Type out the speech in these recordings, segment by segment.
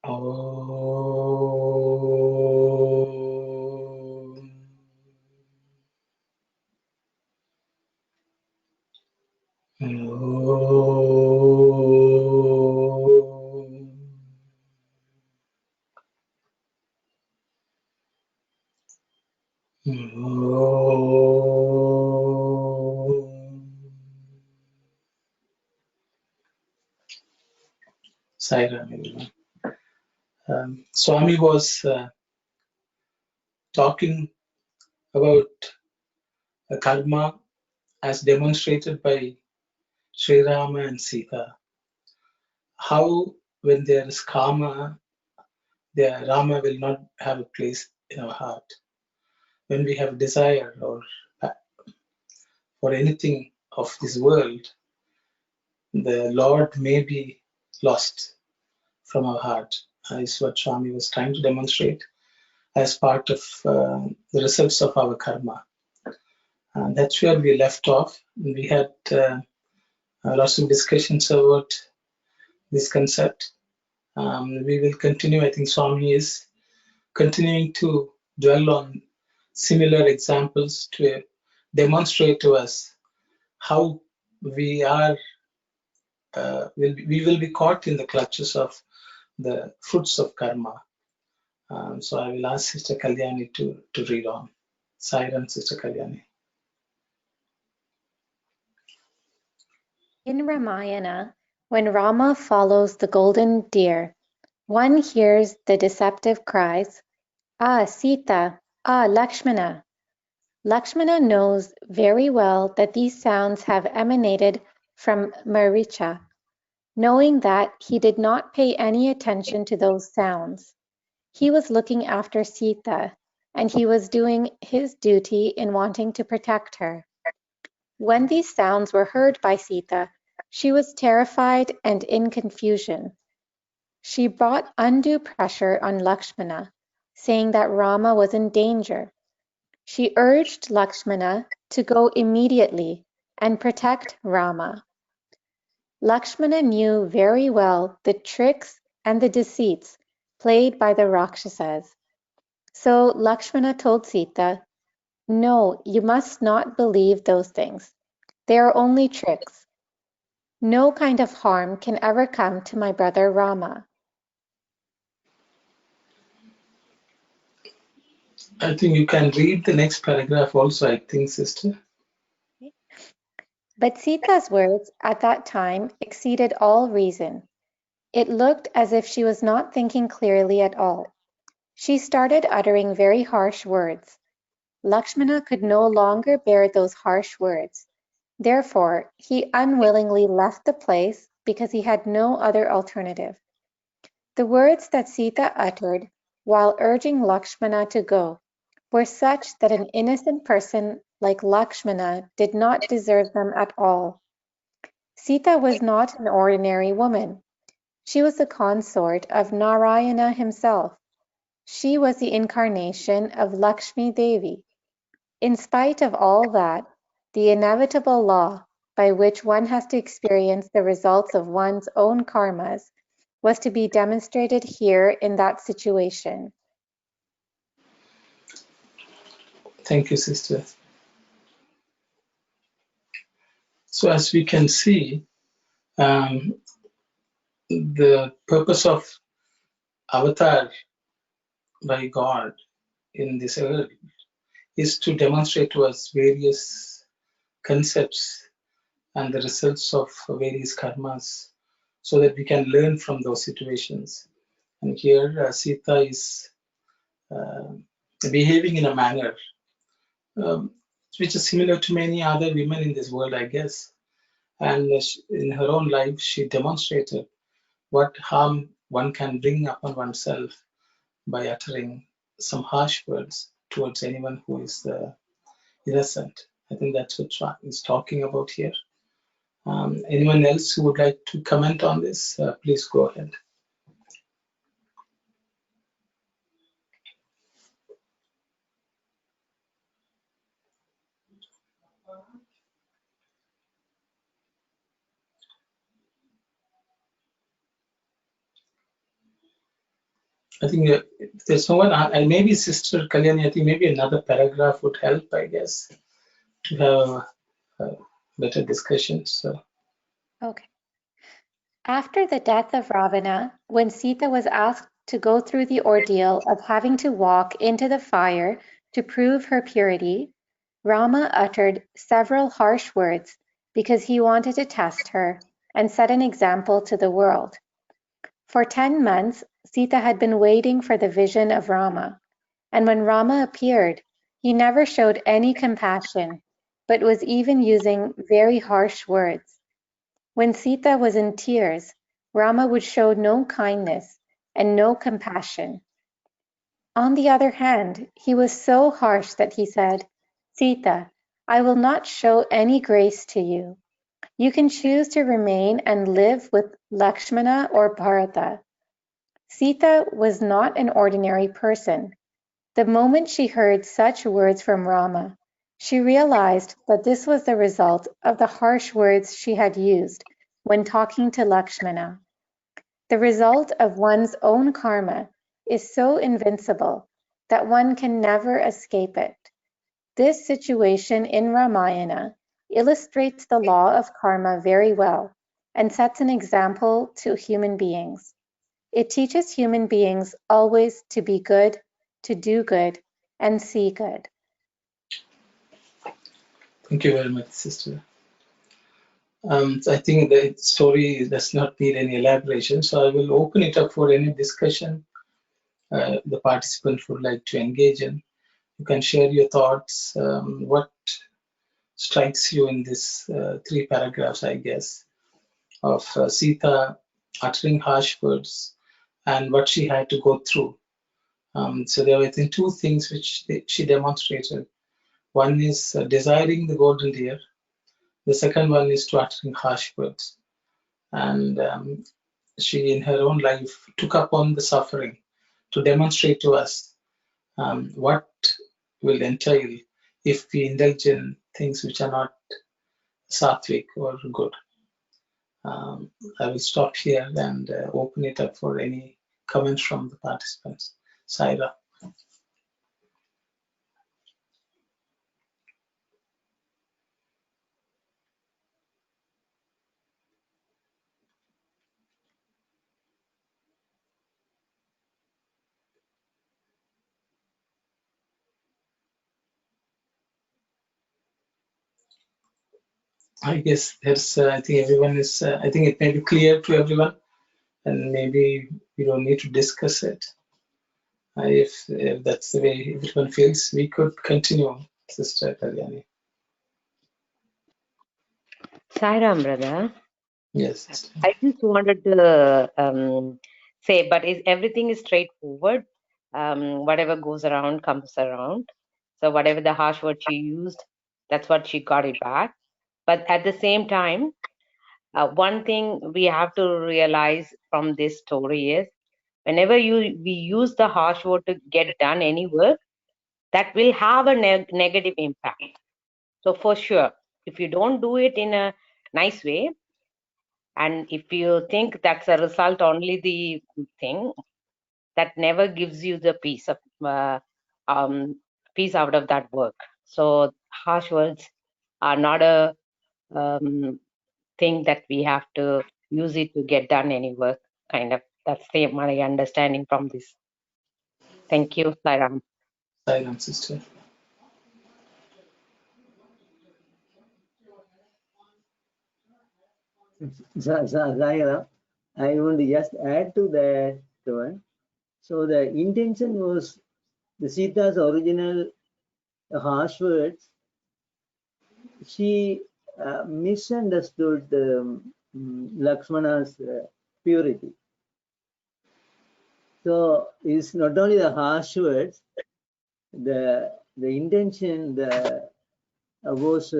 Om. Sai Ram, everyone. Swami was talking about karma as demonstrated by Sri Rama and Sita. How, when there is karma, the Rama will not have a place in our heart. When we have desire or for anything of this world, the Lord may be lost from our heart. Is what Swami was trying to demonstrate as part of the results of our karma. And that's where we left off. We had lots of discussions about this concept. We will continue. I think Swami is continuing to dwell on similar examples to demonstrate to us how we are we will be caught in the clutches of the fruits of karma. So I will ask Sister Kalyani to read on. Siren, Sister Kalyani. In Ramayana, when Rama follows the golden deer, one hears the deceptive cries, "Ah, Sita! Ah, Lakshmana!" Lakshmana knows very well that these sounds have emanated from Maricha, knowing that he did not pay any attention to those sounds. He was looking after Sita, and he was doing his duty in wanting to protect her. When these sounds were heard by Sita, she was terrified and in confusion. She brought undue pressure on Lakshmana, saying that Rama was in danger. She urged Lakshmana to go immediately and protect Rama. Lakshmana knew very well the tricks and the deceits played by the Rakshasas. So Lakshmana told Sita, "No, you must not believe those things. They are only tricks. No kind of harm can ever come to my brother Rama." I think you can read the next paragraph also, I think, Sister. But Sita's words at that time exceeded all reason. It looked as if she was not thinking clearly at all. She started uttering very harsh words. Lakshmana could no longer bear those harsh words. Therefore, he unwillingly left the place because he had no other alternative. The words that Sita uttered while urging Lakshmana to go were such that an innocent person like Lakshmana did not deserve them at all. Sita was not an ordinary woman. She was the consort of Narayana himself. She was the incarnation of Lakshmi Devi. In spite of all that, the inevitable law by which one has to experience the results of one's own karmas was to be demonstrated here in that situation. Thank you, Sister. So as we can see, the purpose of avatar by God in this earth is to demonstrate to us various concepts and the results of various karmas so that we can learn from those situations. And here Sita is behaving in a manner which is similar to many other women in this world, I guess. And in her own life, she demonstrated what harm one can bring upon oneself by uttering some harsh words towards anyone who is innocent. I think that's what Swami is talking about here. Anyone else who would like to comment on this, please go ahead. I think if there's no one, maybe Sister Kalyani, I think maybe another paragraph would help, I guess, to have better discussions. So. Okay. After the death of Ravana, when Sita was asked to go through the ordeal of having to walk into the fire to prove her purity, Rama uttered several harsh words because he wanted to test her and set an example to the world. For 10 months, Sita had been waiting for the vision of Rama, and when Rama appeared, he never showed any compassion, but was even using very harsh words. When Sita was in tears, Rama would show no kindness and no compassion. On the other hand, he was so harsh that he said, "Sita, I will not show any grace to you. You can choose to remain and live with Lakshmana or Bharata." Sita was not an ordinary person. The moment she heard such words from Rama, she realized that this was the result of the harsh words she had used when talking to Lakshmana. The result of one's own karma is so invincible that one can never escape it. This situation in Ramayana illustrates the law of karma very well and sets an example to human beings. It teaches human beings always to be good, to do good, and see good. Thank you very much, Sister. So I think the story does not need any elaboration, so I will open it up for any discussion the participants would like to engage in. You can share your thoughts, what strikes you in these 3 paragraphs, I guess, of Sita uttering harsh words and what she had to go through. So there were, I think, 2 things which she demonstrated. One is desiring the golden deer. The second one is to uttering harsh words. And she, in her own life, took upon the suffering to demonstrate to us what will entail if we indulge in things which are not sattvic or good. I will stop here and open it up for any comments from the participants. Saira. I guess there's, I think everyone is, I think it may be clear to everyone, and maybe we don't need to discuss it. If that's the way everyone feels, we could continue, Sister Kalyani. Sairam, brother. Yes. I just wanted to say, but everything is straightforward. Whatever goes around comes around. So whatever the harsh word she used, that's what she got it back. But at the same time, one thing we have to realize from this story is, whenever we use the harsh word to get done any work, that will have a negative impact. So for sure, if you don't do it in a nice way, and if you think that's a result only the thing, that never gives you the peace of peace out of that work. So harsh words are not a thing that we have to use it to get done any work. Kind of, that's my understanding from this. Thank you, Sairam. Sairam, Sister. Zahira, I want to just add to that one. So the intention was the Sita's original harsh words. She misunderstood Lakshmana's purity. So it's not only the harsh words, the intention was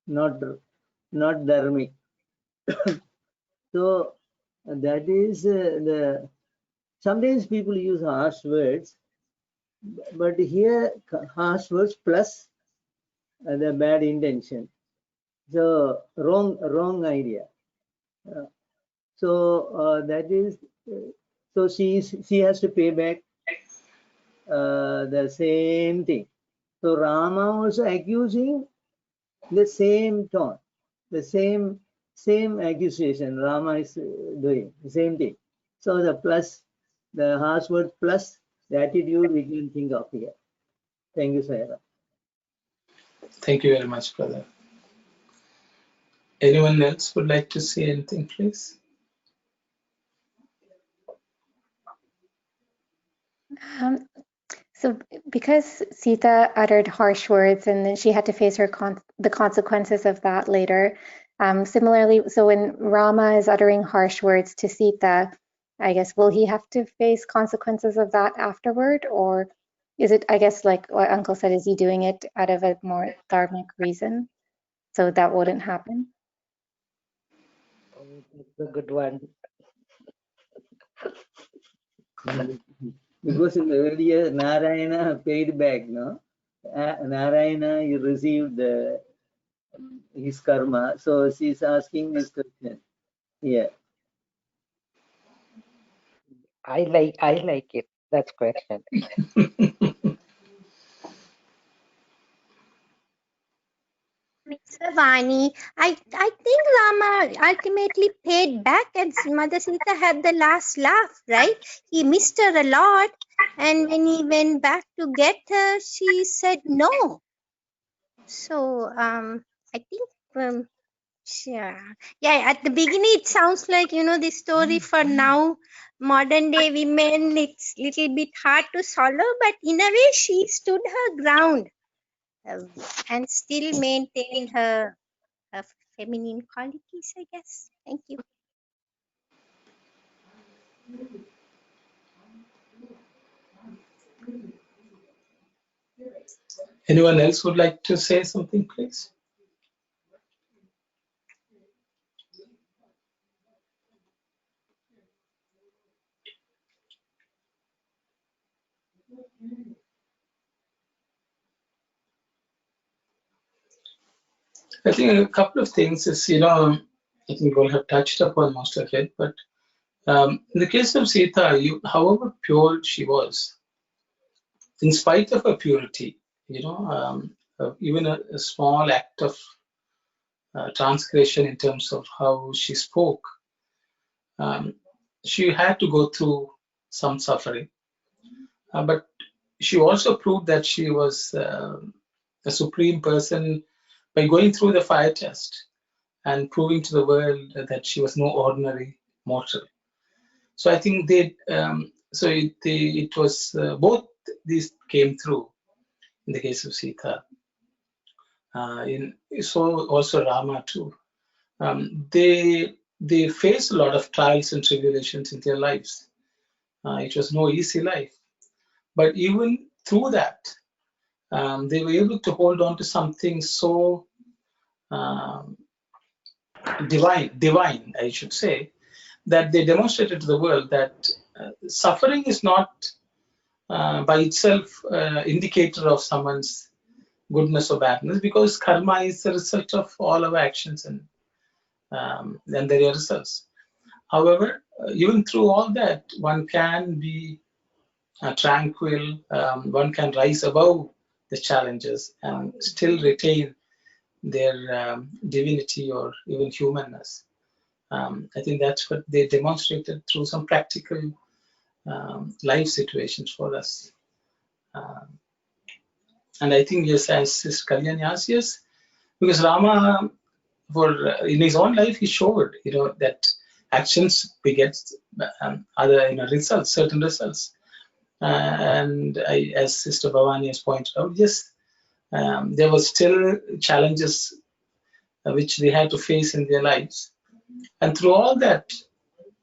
not dharmic. So that is sometimes people use harsh words, but here harsh words plus the bad intention. So wrong idea. So that is So she has to pay back the same thing. So Rama also accusing the same tone, the same accusation. Rama is doing the same thing. So the plus, the harsh word plus the attitude we can think of here. Thank you, Sarah. Thank you very much, brother. Anyone else would like to say anything, please? So because Sita uttered harsh words and then she had to face the consequences of that later, similarly, so when Rama is uttering harsh words to Sita, I guess, will he have to face consequences of that afterward? Or is it, I guess, like what Uncle said, is he doing it out of a more dharmic reason? So that wouldn't happen? Oh, that's a good one. Because in the earlier Narayana paid back, no? Narayana, you received his karma. So she's asking this question. Yeah. I like it. That question. Mr. Vani, I think Rama ultimately paid back and Mother Sita had the last laugh, right? He missed her a lot, and when he went back to get her, she said no. So I think yeah, at the beginning it sounds like, you know, the story for now modern day women, it's little bit hard to swallow, but in a way she stood her ground and still maintained her feminine qualities, I guess. Thank you. Anyone else would like to say something, please? I think a couple of things is, I think we'll have touched upon most of it, but in the case of Sita, however pure she was, in spite of her purity, even a small act of transgression in terms of how she spoke, she had to go through some suffering. But she also proved that she was a supreme person by going through the fire test and proving to the world that she was no ordinary mortal. So I think it was both these came through in the case of Sita. So also Rama too. They faced a lot of trials and tribulations in their lives. It was no easy life, but even through that, they were able to hold on to something so divine, I should say, that they demonstrated to the world that suffering is not by itself indicator of someone's goodness or badness, because karma is the result of all our actions and their results. However, even through all that, one can be tranquil, one can rise above the challenges and still retain their divinity or even humanness. I think that's what they demonstrated through some practical life situations for us. And I think, yes, as Sister Kalyani asked, yes, because Rama, in his own life, he showed, that actions begets other, results, certain results. And as Sister Bhavani has pointed out, yes, there were still challenges which they had to face in their lives. And through all that,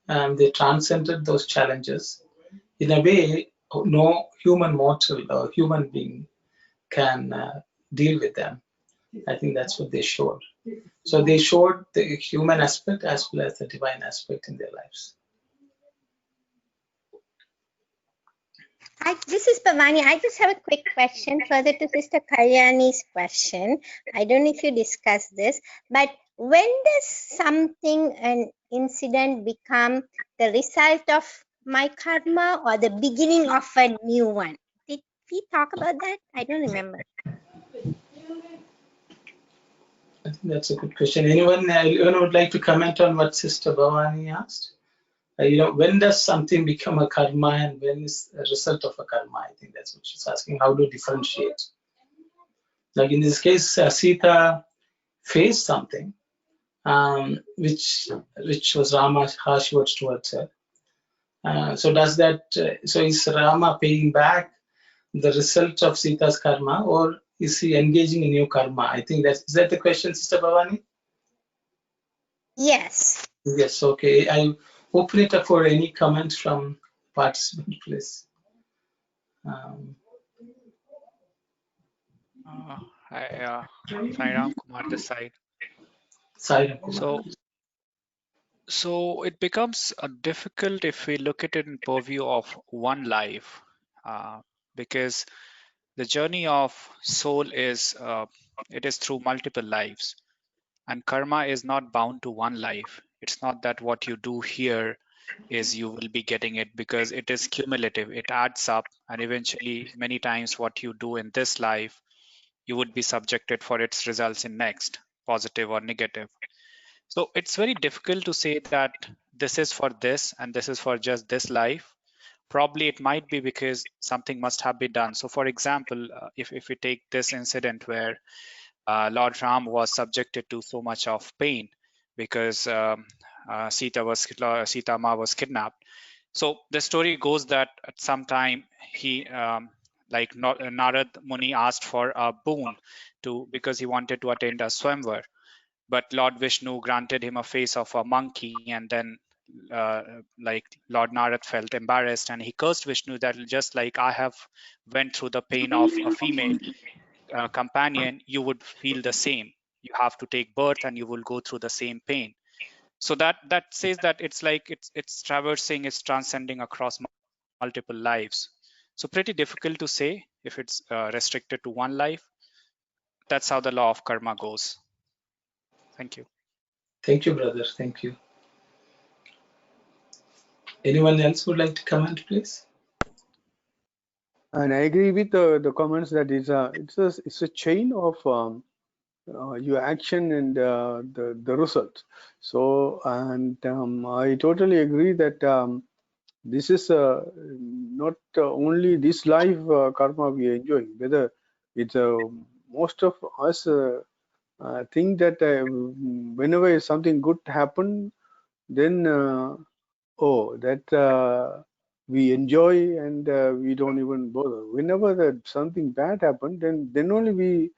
they transcended those challenges in a way no human mortal or human being can deal with them. I think that's what they showed. So they showed the human aspect as well as the divine aspect in their lives. This is Bhavani. I just have a quick question further to Sister Kalyani's question. I don't know if you discussed this, but when does something, an incident, become the result of my karma or the beginning of a new one? Did we talk about that? I don't remember. I think that's a good question. Anyone would like to comment on what Sister Bhavani asked? When does something become a karma and when is a result of a karma? I think that's what she's asking. How to differentiate? Like in this case, Sita faced something which was Rama's harsh words towards her. So is Rama paying back the result of Sita's karma, or is he engaging in new karma? I think is that the question, Sister Bhavani? Yes. Yes, okay. I open it up for any comments from participants, please. Hi, Sai Ram Kumar this side. Sai Kumar. So it becomes difficult if we look at it in purview of one life, because the journey of soul is it is through multiple lives, and karma is not bound to one life. It's not that what you do here is you will be getting it, because it is cumulative. It adds up, and eventually, many times, what you do in this life, you would be subjected for its results in next, positive or negative. So it's very difficult to say that this is for this and this is for just this life. Probably it might be because something must have been done. So for example, if we take this incident where Lord Ram was subjected to so much of pain because Sita Ma was kidnapped. So the story goes that at some time he Narad Muni asked for a boon because he wanted to attend a swamvar. But Lord Vishnu granted him a face of a monkey, and then Lord Narad felt embarrassed and he cursed Vishnu that just like I have went through the pain of a female companion, you would feel the same. You have to take birth and you will go through the same pain. So that says that it's like it's traversing, it's transcending across multiple lives. So pretty difficult to say if it's restricted to one life. That's how the law of karma goes. Thank you. Thank you, brother. Thank you. Anyone else would like to comment, please? And I agree with the comments that it's a chain of your action and the result. So, and I totally agree that this is not only this life karma we are enjoying. Whether it's most of us think that whenever something good happen, then we enjoy and we don't even bother. Whenever that something bad happened, then only we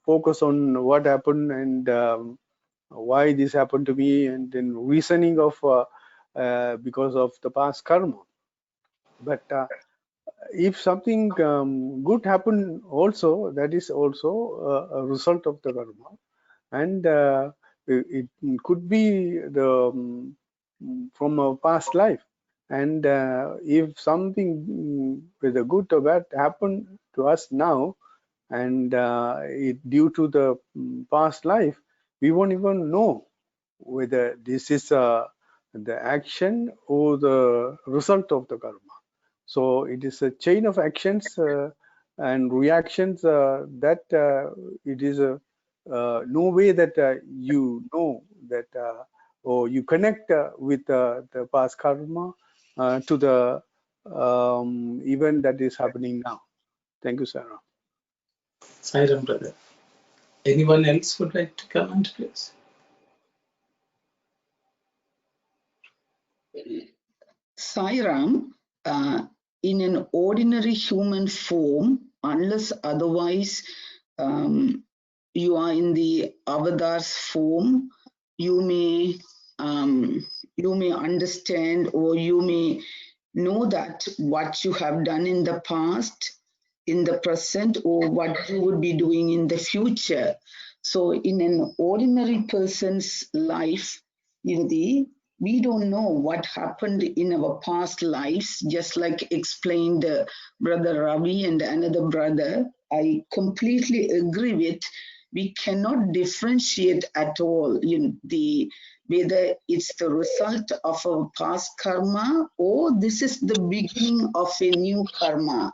focus on what happened and why this happened to me, and then reasoning of because of the past karma. But if something good happened also, that is also a result of the karma, and it could be the from a past life. And if something whether good or bad happened to us now, and due to the past life, we won't even know whether this is the action or the result of the karma. So it is a chain of actions and reactions that it is no way that you know that or you connect with the past karma to the event that is happening now. Thank you, Sarah. Sairam, brother. Anyone else would like to comment, please? Sairam, in an ordinary human form, unless otherwise you are in the avatar's form, you may understand or you may know that what you have done in the past, in the present, or what you would be doing in the future. So in an ordinary person's life, we don't know what happened in our past lives, just like explained Brother Ravi and another brother. I completely agree with we cannot differentiate at all, whether it's the result of our past karma or this is the beginning of a new karma.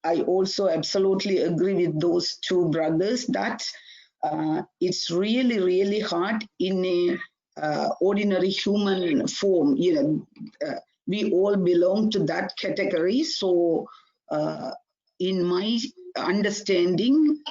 I also absolutely agree with those two brothers that it's really, really hard in a ordinary human form. We all belong to that category. So, in my understanding,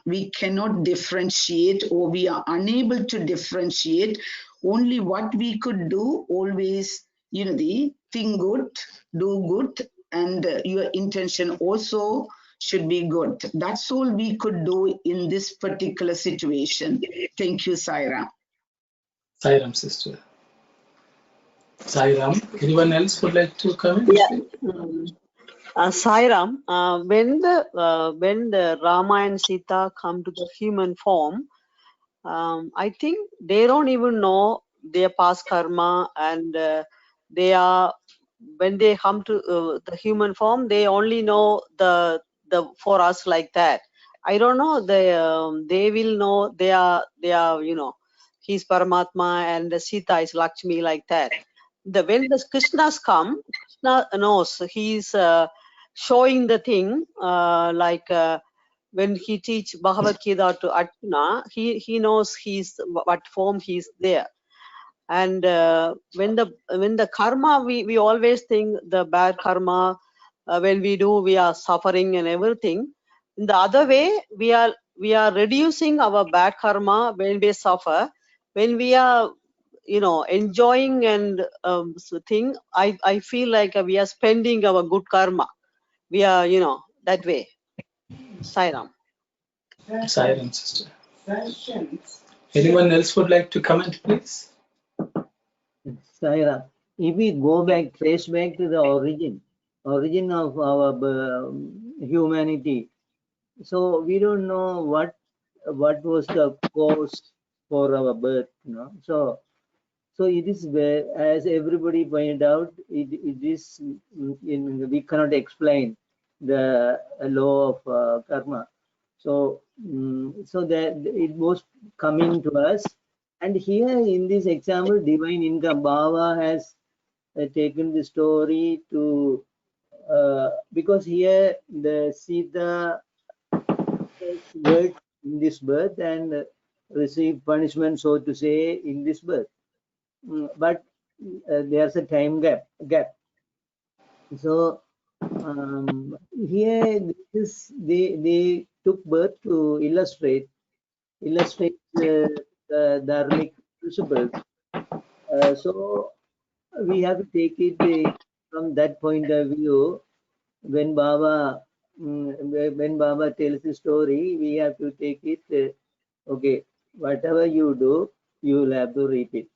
we cannot differentiate, or we are unable to differentiate. Only what we could do always, the think good, do good, and your intention also should be good. That's all we could do in this particular situation. Thank you, Saira. Sairam, sister. Sairam, anyone else would like to comment? Yeah. Sairam, when the Rama and Sita come to the human form, I think they don't even know their past karma, and when they come to the human form, they only know the for us like that. I don't know. They will know they are he's Paramatma and Sita is Lakshmi like that. When the Krishnas come, Krishna knows he's showing the thing when he teach Bhagavad Gita to Arjuna, he knows what form he's there. And when the karma, we always think the bad karma, when we do, we are suffering and everything. In the other way, we are reducing our bad karma when we suffer. When we are enjoying and thing, I feel like we are spending our good karma. We are that way. Sairam. Sairam, sister. Anyone else would like to comment, please? Saira, if we go back, trace back to the origin of our humanity, so we don't know what was the cause for our birth, So it is where, as everybody pointed out, it is we cannot explain the law of karma. So that it was coming to us. And here in this example, divine income, Bhava has taken the story to, because here the Sita worked in this birth and received punishment, so to say, in this birth. But there's a time gap. So here they took birth to illustrate the dharmic principles. So we have to take it from that point of view. When Baba tells the story, we have to take it. Okay, whatever you do, you will have to reap it.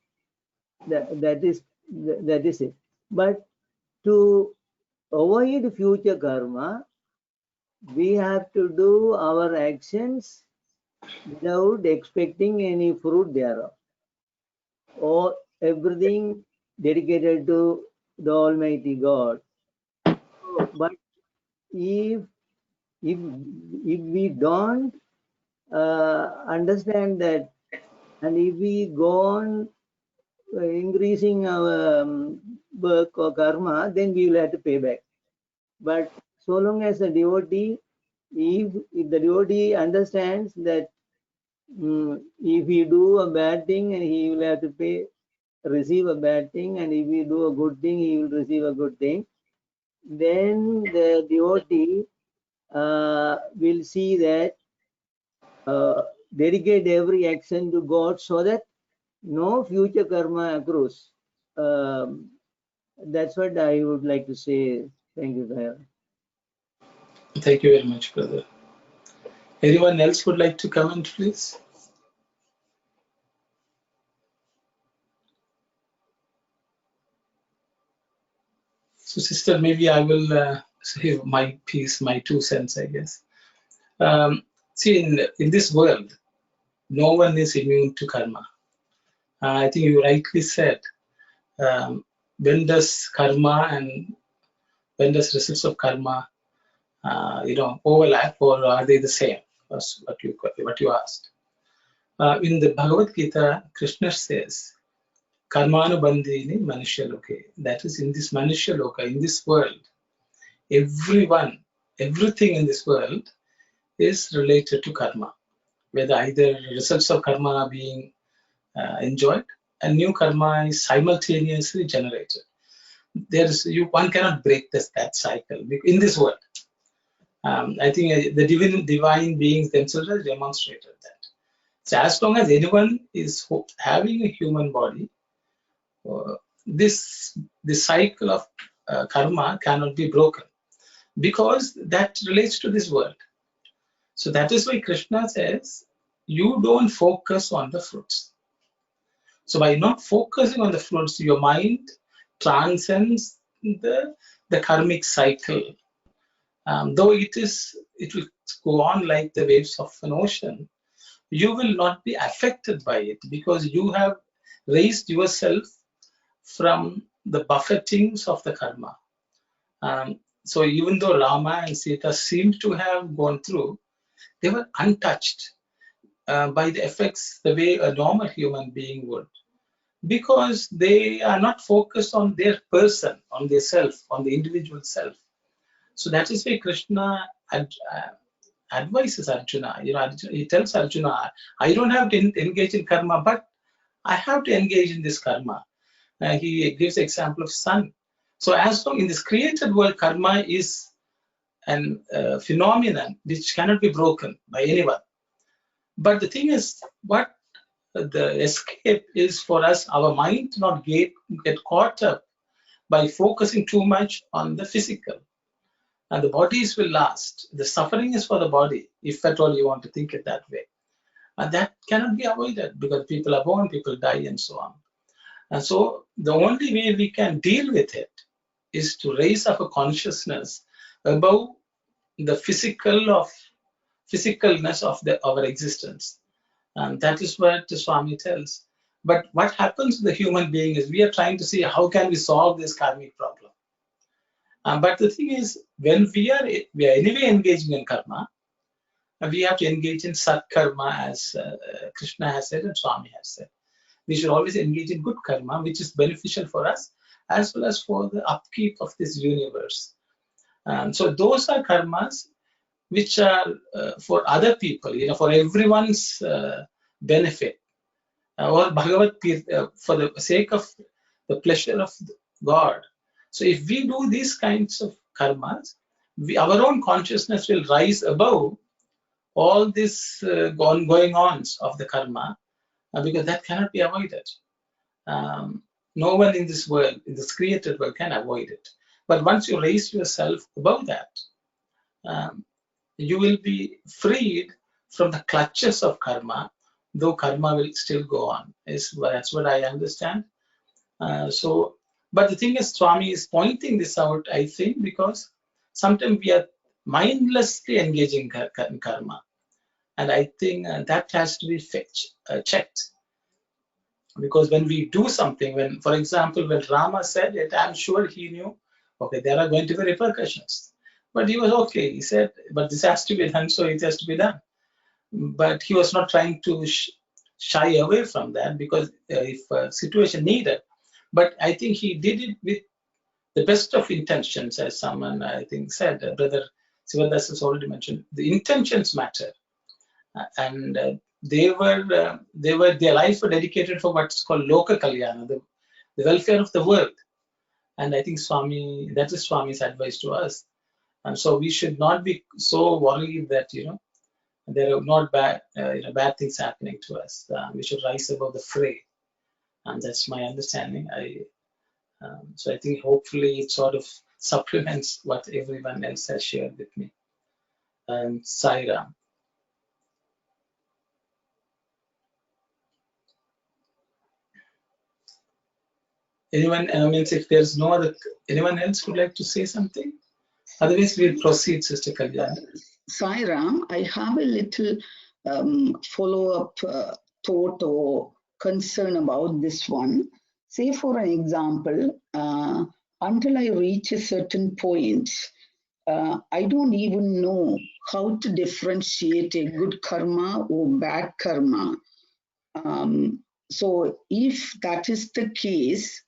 That is it. But to avoid future karma, we have to do our actions without expecting any fruit thereof, or everything dedicated to the Almighty God. But if we don't understand that, and if we go on increasing our work or karma, then we will have to pay back. But so long as the devotee, if the devotee understands that if we do a bad thing, and he will have to receive a bad thing, and if we do a good thing, he will receive a good thing, then the devotee will see that dedicate every action to God, so that no future karma accrues. That's what I would like to say. Thank you, Bhaiya. Thank you very much, brother. Anyone else would like to comment, please? So, sister, maybe I will say my piece, my 2 cents, I guess. See, in this world, no one is immune to karma. I think you rightly said, when does karma and when does results of karma overlap, or are they the same? Was what you asked. In the Bhagavad Gita, Krishna says, Karmanubandhini Manushya-loke. That is, in this Manushya-loka, in this world, everything in this world is related to karma. Whether either results of karma are being enjoyed and new karma is simultaneously generated. One cannot break that cycle in this world. I think the divine beings themselves have demonstrated that. So as long as anyone is having a human body, this cycle of karma cannot be broken, because that relates to this world. So that is why Krishna says, you don't focus on the fruits. So by not focusing on the fruits, your mind transcends the karmic cycle. Though it will go on like the waves of an ocean, you will not be affected by it, because you have raised yourself from the buffetings of the karma. So even though Rama and Sita seemed to have gone through, they were untouched by the effects the way a normal human being would, because they are not focused on their person, on their self, on the individual self. So that is why Krishna advises Arjuna. He tells Arjuna, I don't have to engage in karma, but I have to engage in this karma. He gives the example of sun. So as long in this created world, karma is an phenomenon which cannot be broken by anyone. But the thing is, what the escape is for us, our mind to not get caught up by focusing too much on the physical. And the bodies will last. The suffering is for the body, if at all you want to think it that way. And that cannot be avoided, because people are born, people die, and so on. And so the only way we can deal with it is to raise up a consciousness above the physicalness of our existence. And that is what the Swami tells. But what happens to the human being is we are trying to see how can we solve this karmic problem. But the thing is, when we are anyway engaging in karma, we have to engage in sat karma, as Krishna has said and Swami has said. We should always engage in good karma, which is beneficial for us as well as for the upkeep of this universe. So those are karmas which are for other people, for everyone's benefit, or Bhagavat for the sake of the pleasure of God. So if we do these kinds of karmas, our own consciousness will rise above all this going-ons of the karma, because that cannot be avoided. No one in this world, in this created world, can avoid it. But once you raise yourself above that, you will be freed from the clutches of karma, though karma will still go on. That's what I understand. But the thing is, Swami is pointing this out, I think, because sometimes we are mindlessly engaging in karma. And I think that has to be checked. Because when we do something, for example, when Rama said it, I'm sure he knew, okay, there are going to be repercussions. But he was okay. He said, but this has to be done, so it has to be done. But he was not trying to shy away from that, because if a situation needed. But I think he did it with the best of intentions, as someone, I think, said. Brother Sivadas has already mentioned. The intentions matter. And their lives were dedicated for what's called Loka Kalyana, the welfare of the world. And I think that is Swami's advice to us. And so we should not be so worried that, there are not bad things happening to us. We should rise above the fray. And that's my understanding. So I think hopefully it sort of supplements what everyone else has shared with me. And Sai Ram. Anyone, if there's no other, anyone else would like to say something? Otherwise, we'll proceed, Sister Kalyani. Sai Ram, I have a little follow-up thought or concern about this one. Say, for an example, until I reach a certain point, I don't even know how to differentiate a good karma or bad karma. So if that is the case,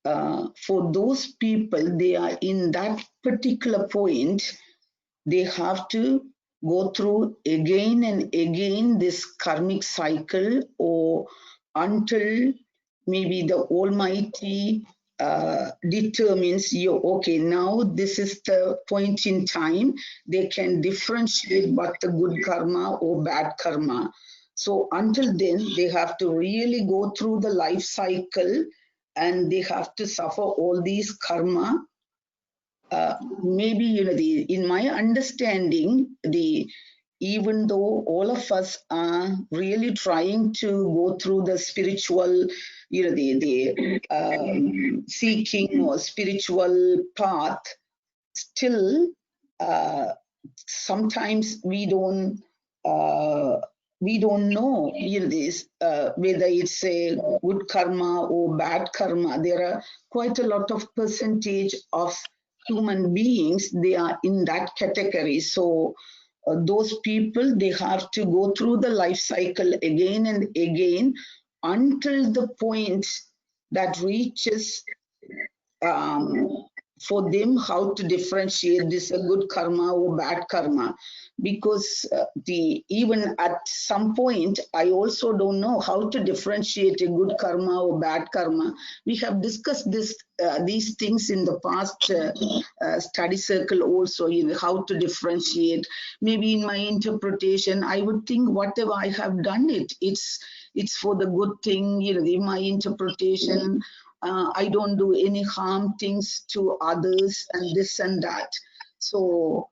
for those people, they are in that particular point, they have to go through again and again this karmic cycle, or until maybe the Almighty determines you, okay, now this is the point in time they can differentiate what the good karma or bad karma. So until then, they have to really go through the life cycle, and they have to suffer all these karma. Maybe, in my understanding, even though all of us are really trying to go through the spiritual, seeking or spiritual path, still sometimes we don't know, this whether it's a good karma or bad karma. There are quite a lot of percentage of human beings, they are in that category. So those people, they have to go through the life cycle again and again until the point that reaches for them how to differentiate this a good karma or bad karma. Because even at some point, I also don't know how to differentiate a good karma or bad karma. We have discussed these things in the past study circle also, how to differentiate. Maybe in my interpretation, I would think whatever I have done, it's for the good thing, in my interpretation. I don't do any harm things to others and this and that. So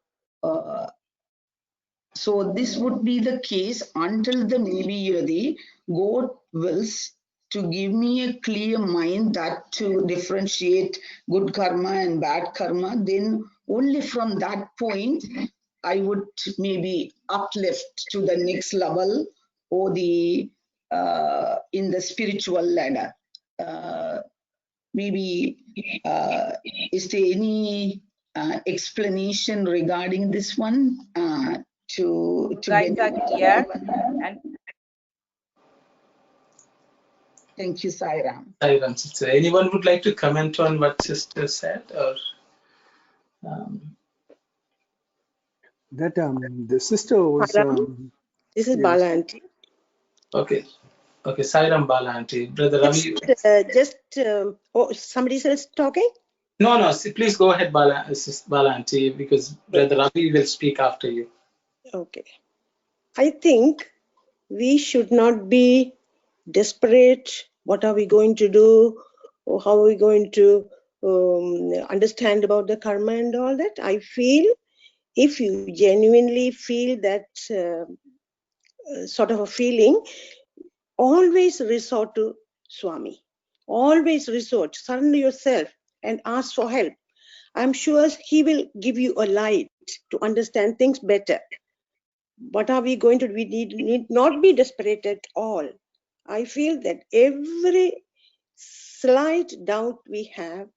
this would be the case until the maybe God wills to give me a clear mind that to differentiate good karma and bad karma. Then only from that point, I would maybe uplift to the next level, or the in the spiritual ladder. Maybe is there any explanation regarding this one to Guys are clear. And thank you, Sairam. Sairam sister, anyone would like to comment on what sister said, or That the sister was. This is Yes. Bala aunty. okay, Sairam Bala aunty, brother Ravi. Somebody else talking? No, please go ahead, Bala aunty, because brother Ravi will speak after you. Okay. I think we should not be desperate. What are we going to do? Or how are we going to understand about the karma and all that? I feel if you genuinely feel that sort of a feeling, always resort to Swami. Always resort, surrender yourself and ask for help. I'm sure he will give you a light to understand things better. What are we going to do? We need not be desperate at all. I feel that every slight doubt we have,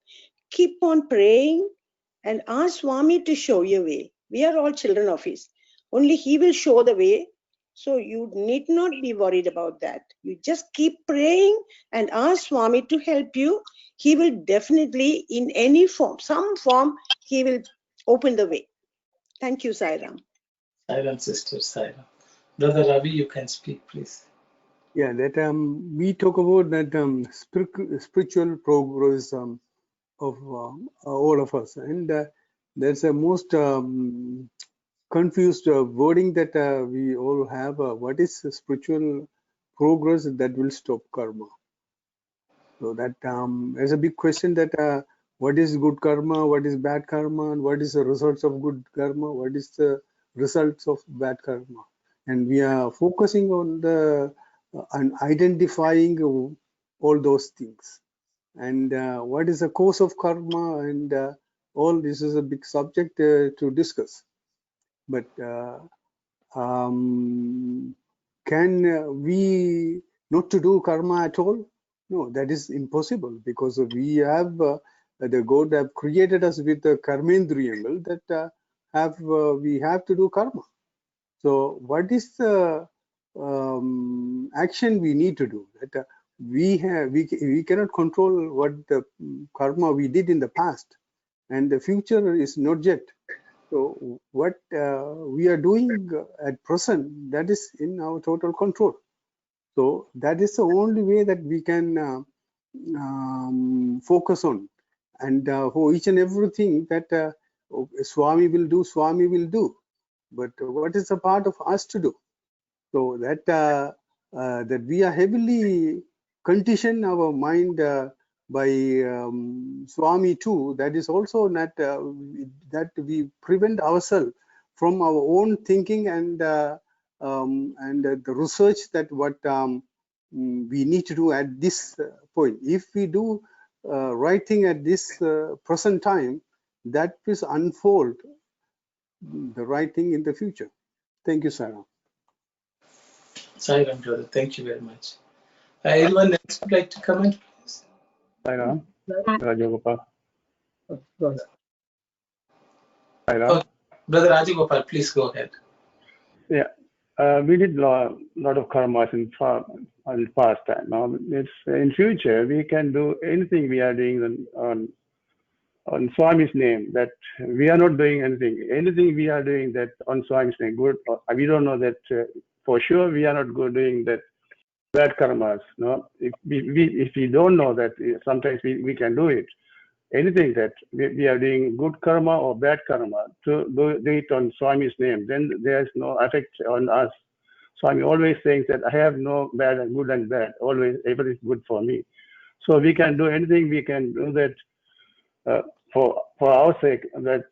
keep on praying and ask Swami to show you a way. We are all children of his. Only he will show the way. So you need not be worried about that. You just keep praying and ask Swami to help you. He will definitely, in any form, some form, he will open the way. Thank you, Sairam. Sairam sister, Sairam. Brother Ravi, you can speak, please. Yeah, that we talk about that spiritual progress of all of us, and there's a most confused wording that we all have. What is spiritual progress that will stop karma? So that is a big question. That what is good karma, what is bad karma, and what is the results of good karma, what is the results of bad karma, and we are focusing on the on identifying all those things, and what is the cause of karma, and all this is a big subject to discuss. But can we not to do karma at all? No, that is impossible, because we have the God have created us with the karmendriyangal, that we have to do karma. So what is the action we need to do? That we cannot control what the karma we did in the past, and the future is not yet. So what we are doing at present, that is in our total control. So that is the only way that we can focus on. And for each and everything that Swami will do, Swami will do. But what is the part of us to do? So that that we are heavily conditioned our mind by Swami too. That is also not that we prevent ourselves from our own thinking and the research that what we need to do at this point. If we do right thing at this present time, that will unfold the right thing in the future. Thank you, Sarah. Sai Ram, brother. Thank you very much. Anyone else would like to comment, please? Sai Ram, Rajagopal. Go Sai Ram. Oh, Brother Rajagopal, please go ahead. Yeah, we did a lot of karmas in past time. Now, it's in future we can do anything we are doing on Swami's name. That we are not doing anything. Anything we are doing that on Swami's name, good. We don't know that for sure. We are not doing that bad karmas. No, if we don't know that, sometimes we can do it. Anything that we are doing good karma or bad karma, to do it on Swami's name, then there's no effect on us. Swami always saying that I have no bad and good and bad. Always everything is good for me. So we can do anything. We can do that for our sake. That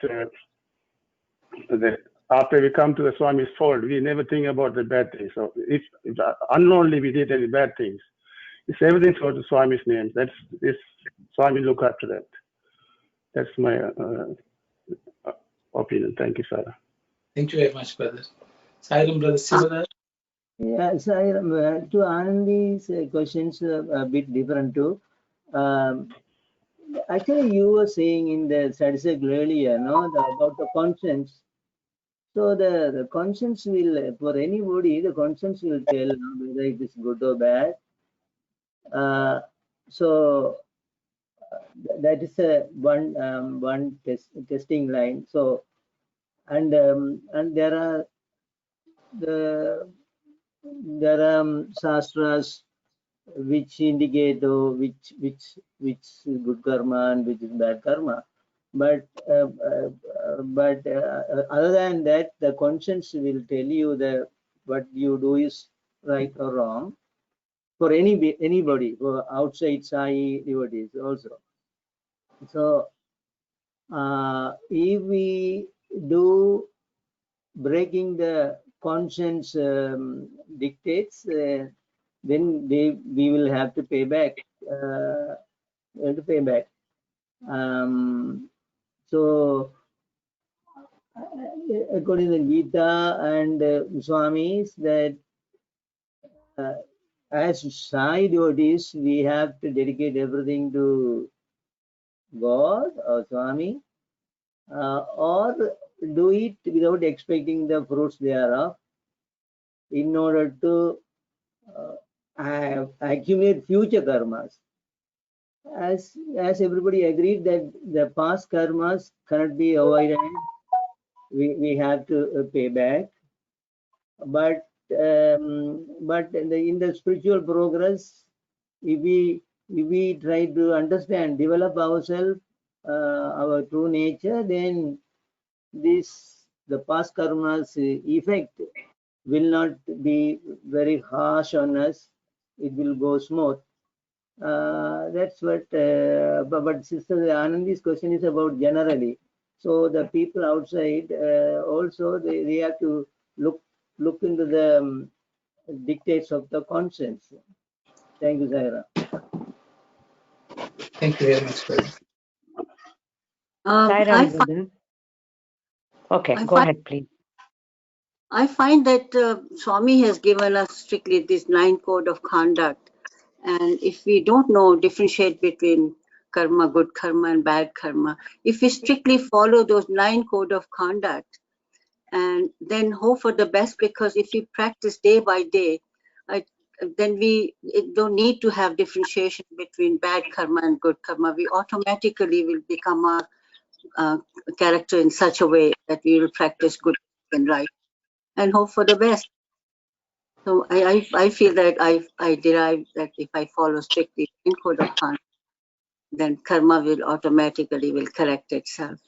after we come to the Swami's fold, we never think about the bad things. So if unknowingly we did any bad things, it's everything for the Swami's name. That's this Swami look after that. That's my opinion. Thank you, Sarah. Thank you very much, brother. Sai Ram, brother, similar. Yeah, so to Anandi's questions a bit different too. Actually, you were saying in the statistic earlier, no, about the conscience. So the conscience will, for anybody, the conscience will tell whether it is good or bad. So that is one testing line. So and there are shastras which indicate which is good karma and which is bad karma. But other than that, the conscience will tell you that what you do is right or wrong. For anybody, for outside Sai devotees also. So if we do breaking the conscience dictates, then we will have to pay back. So according to Gita and Swamis, that as Sai devotees, we have to dedicate everything to God or Swami, or do it without expecting the fruits thereof, in order to accumulate future karmas. As everybody agreed that the past karmas cannot be avoided, we have to pay back. But in the spiritual progress, if we try to understand, develop ourselves, our true nature, then the past karma's effect will not be very harsh on us. It will go smooth. That's what. But Sister Anandi's question is about generally. So the people outside also they have to look into the dictates of the conscience. Thank you, Zaira. Thank you very much, brother. Okay, go ahead, please. I find that Swami has given us strictly this 9 code of conduct. And if we don't know, differentiate between karma, good karma and bad karma. If we strictly follow those 9 code of conduct and then hope for the best, because if we practice day by day, then we don't need to have differentiation between bad karma and good karma. We automatically will become a character in such a way that we will practice good and right and hope for the best. So I feel that I derive that if I follow strictly in code of conduct, then karma will automatically will correct itself.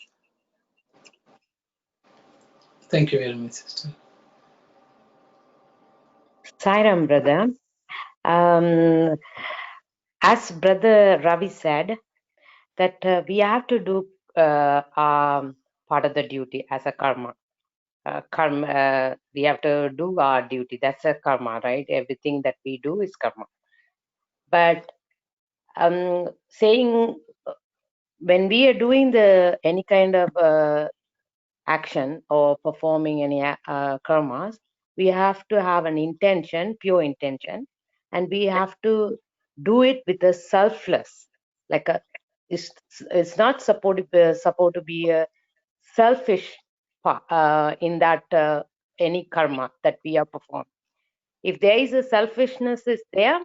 Thank you very much, sister. Sairam, brother. As Brother Ravi said, that we have to do part of the duty as a karma. We have to do our duty. That's a karma, right? Everything that we do is karma. But saying when we are doing any kind of action or performing any karmas, we have to have an intention, pure intention, and we have to do it with a selfless, like it's not supposed to be a selfish in that any karma that we are performing. If there is a selfishness is there,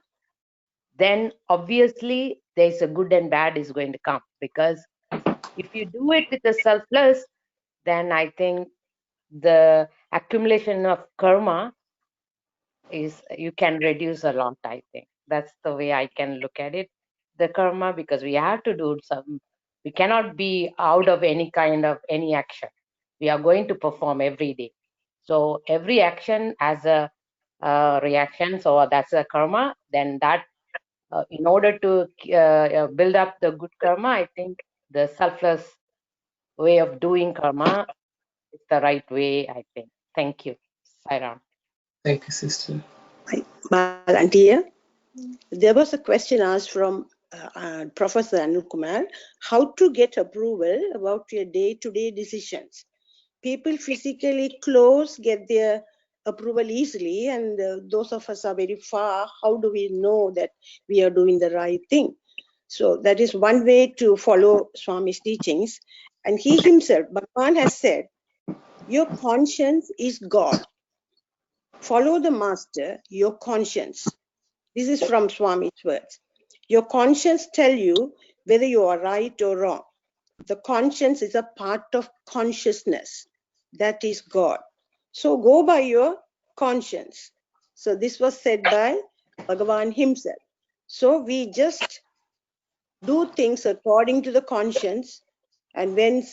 then obviously there's a good and bad is going to come, because if you do it with a selfless, then I think the accumulation of karma is, you can reduce a lot. I think that's the way I can look at it, the karma, because we have to do some, we cannot be out of any kind of any action. We are going to perform every day, so every action as a reaction, so that's a karma. Then that in order to build up the good karma, I think the selfless way of doing karma is the right way, I think. Thank you, Sairam. Thank you, sister. Volunteer. There was a question asked from Professor Anil Kumar, how to get approval about your day-to-day decisions. People physically close get their approval easily, and those of us are very far. How do we know that we are doing the right thing? So that is one way to follow Swami's teachings. And he himself, Bhagavan, has said, your conscience is God. Follow the master, your conscience. This is from Swami's words. Your conscience tell you whether you are right or wrong. The conscience is a part of consciousness. That is God. So go by your conscience. So this was said by Bhagavan himself. So we just do things according to the conscience. And when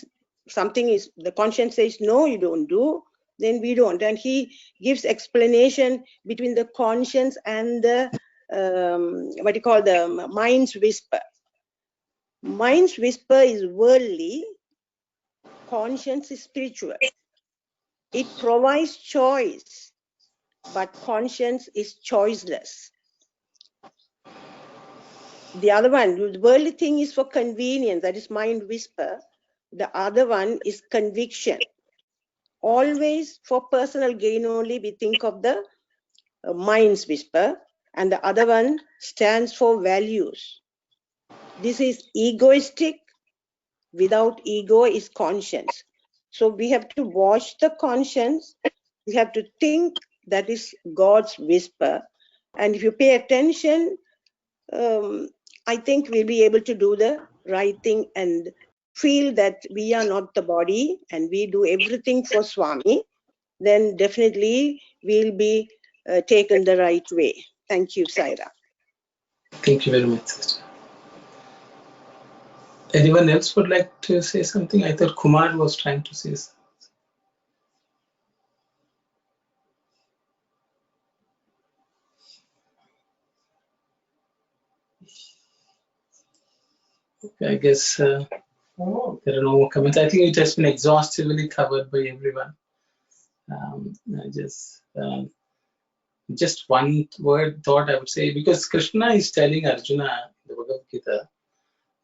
something is, the conscience says, no, you don't do, then we don't. And he gives explanation between the conscience and the what you call the mind's whisper. Mind's whisper is worldly, conscience is spiritual. It provides choice, but conscience is choiceless. The other one, the worldly thing is for convenience, that is mind whisper. The other one is conviction. Always for personal gain only, we think of the mind's whisper, and the other one stands for values. This is egoistic. Without ego is conscience. So we have to watch the conscience. We have to think that is God's whisper. And if you pay attention, I think we'll be able to do the right thing and feel that we are not the body and we do everything for Swami. Then definitely we'll be taken the right way. Thank you, Saira. Thank you very much, sister. Anyone else would like to say something? I thought Kumar was trying to say something. I guess there are no more comments. I think it has been exhaustively covered by everyone. Just one word thought I would say, because Krishna is telling Arjuna in the Bhagavad Gita,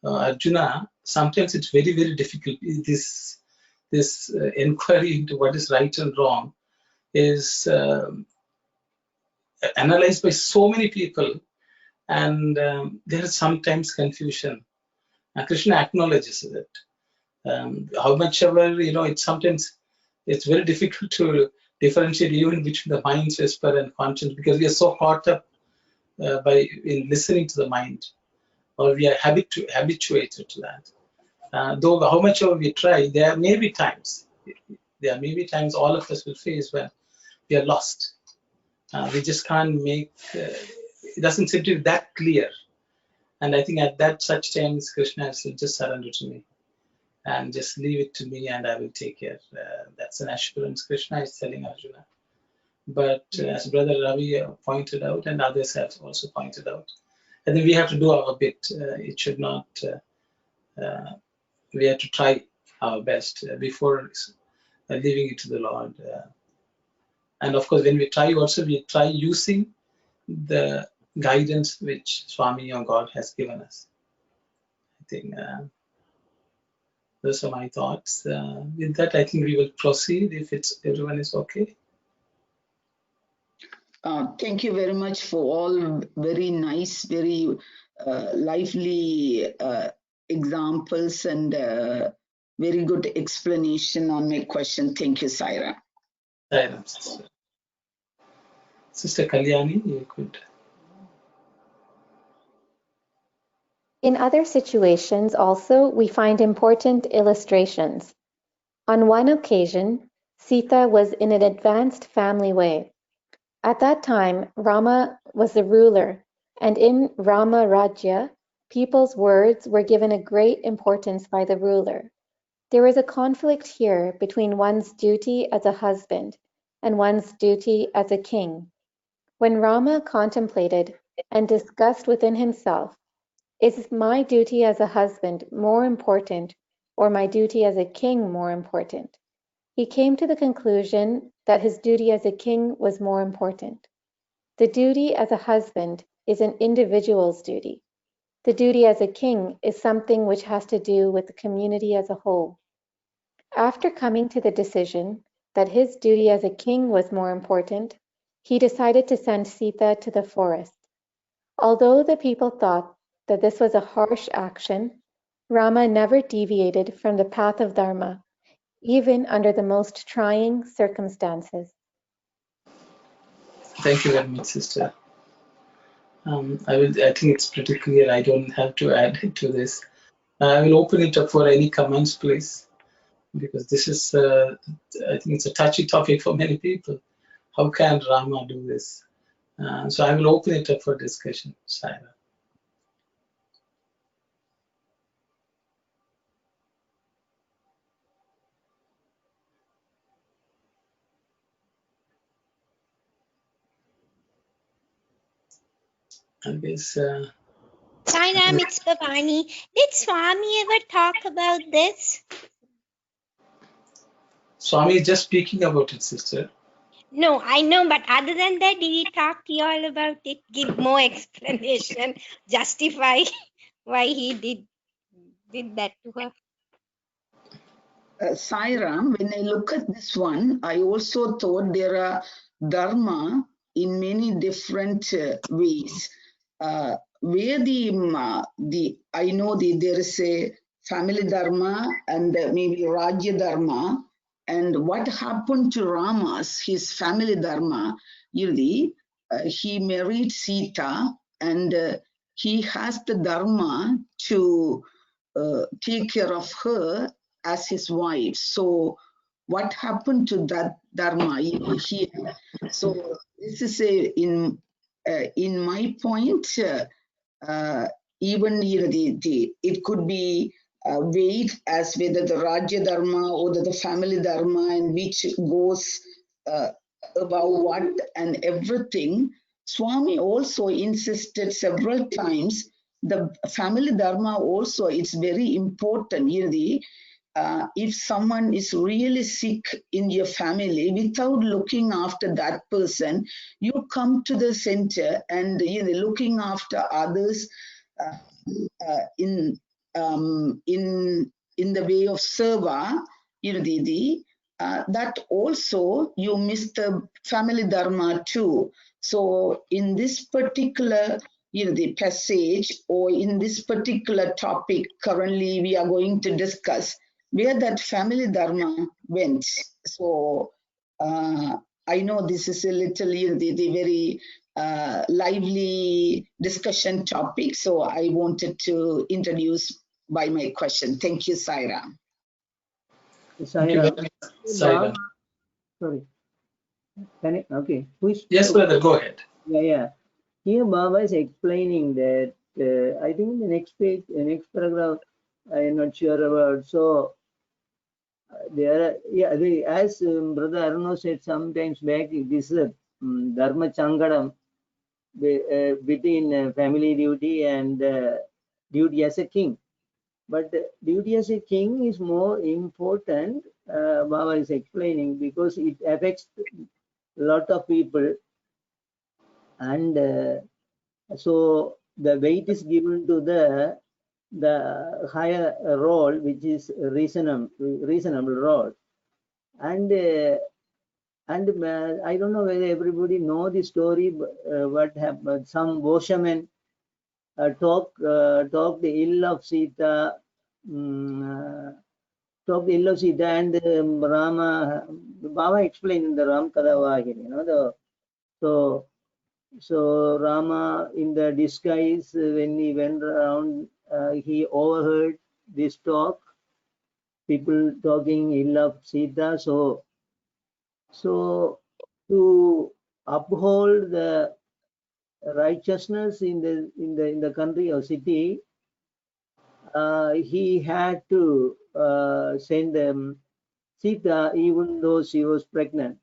Arjuna, sometimes it's very, very difficult. This inquiry into what is right and wrong is analyzed by so many people, and there is sometimes confusion. Krishna acknowledges it. How much ever, it's sometimes it's very difficult to differentiate even between the mind's whisper and conscience, because we are so caught up in listening to the mind, or we are habituated to that. Though how much ever we try, there may be times all of us will face when we are lost. We just can't make, it doesn't seem to be that clear. And I think at that such times, Krishna has to just surrender to me and just leave it to me, and I will take care. That's an assurance Krishna is telling Arjuna. But as Brother Ravi pointed out, and others have also pointed out, I think we have to do our bit. It should not, we have to try our best before leaving it to the Lord. And of course, when we try also, we try using the guidance which Swami or God has given us. I think those are my thoughts. With that, I think we will proceed if everyone is okay. Thank you very much for all very nice, very lively examples and very good explanation on my question. Thank you, Saira. Sister Kalyani, you could. In other situations also, we find important illustrations. On one occasion, Sita was in an advanced family way. At that time, Rama was the ruler, and in Rama Rajya, people's words were given a great importance by the ruler. There was a conflict here between one's duty as a husband and one's duty as a king. When Rama contemplated and discussed within himself, is my duty as a husband more important, or my duty as a king more important? He came to the conclusion that his duty as a king was more important. The duty as a husband is an individual's duty. The duty as a king is something which has to do with the community as a whole. After coming to the decision that his duty as a king was more important, he decided to send Sita to the forest. Although the people thought that this was a harsh action, Rama never deviated from the path of Dharma, even under the most trying circumstances. Thank you very much, sister. I think it's pretty clear. I don't have to add to this. I will open it up for any comments, please, because this is, I think it's a touchy topic for many people. How can Rama do this? So I will open it up for discussion, Saira. I guess. Sairam, it's Bhavani. Did Swami ever talk about this? Swami is just speaking about it, sister. No, I know, but other than that, did he talk to you all about it? Give more explanation, justify why he did that to her? Sairam, when I look at this one, I also thought there are dharma in many different ways. Where I know there is a family dharma and maybe Rajya dharma, and what happened to Rama's, his family dharma, he married Sita, and he has the dharma to take care of her as his wife. So what happened to that dharma here? So this is in my point, even it could be weighed as whether the Rajya dharma or the family dharma, and which goes about what and everything. Swami also insisted several times the family dharma also is very important. If someone is really sick in your family, without looking after that person, you come to the center and looking after others in the way of seva, that also you miss the family dharma too. So in this particular, the passage, or in this particular topic currently we are going to discuss, where that family dharma went. So I know this is a little the very lively discussion topic, so I wanted to introduce by my question. Thank you, Saira. Thank you very much, Saira. Sorry. Can I, okay. Who is, yes, brother, go ahead. Yeah. Here Baba is explaining that I think in the next page, next paragraph, I am not sure about. So there, as Brother Arno said sometimes back, this is Dharma Changadam between family duty and duty as a king. But duty as a king is more important, Baba is explaining, because it affects a lot of people, and so the weight is given to the higher role, which is reasonable role. And I don't know whether everybody know the story, what happened. Some washermen talked ill of Sita, and Rama. Baba explained in the Ram Kadavahini, so Rama, in the disguise, when he went around, he overheard this talk, people talking ill of Sita. So to uphold the righteousness in the country or city, he had to send them Sita, even though she was pregnant.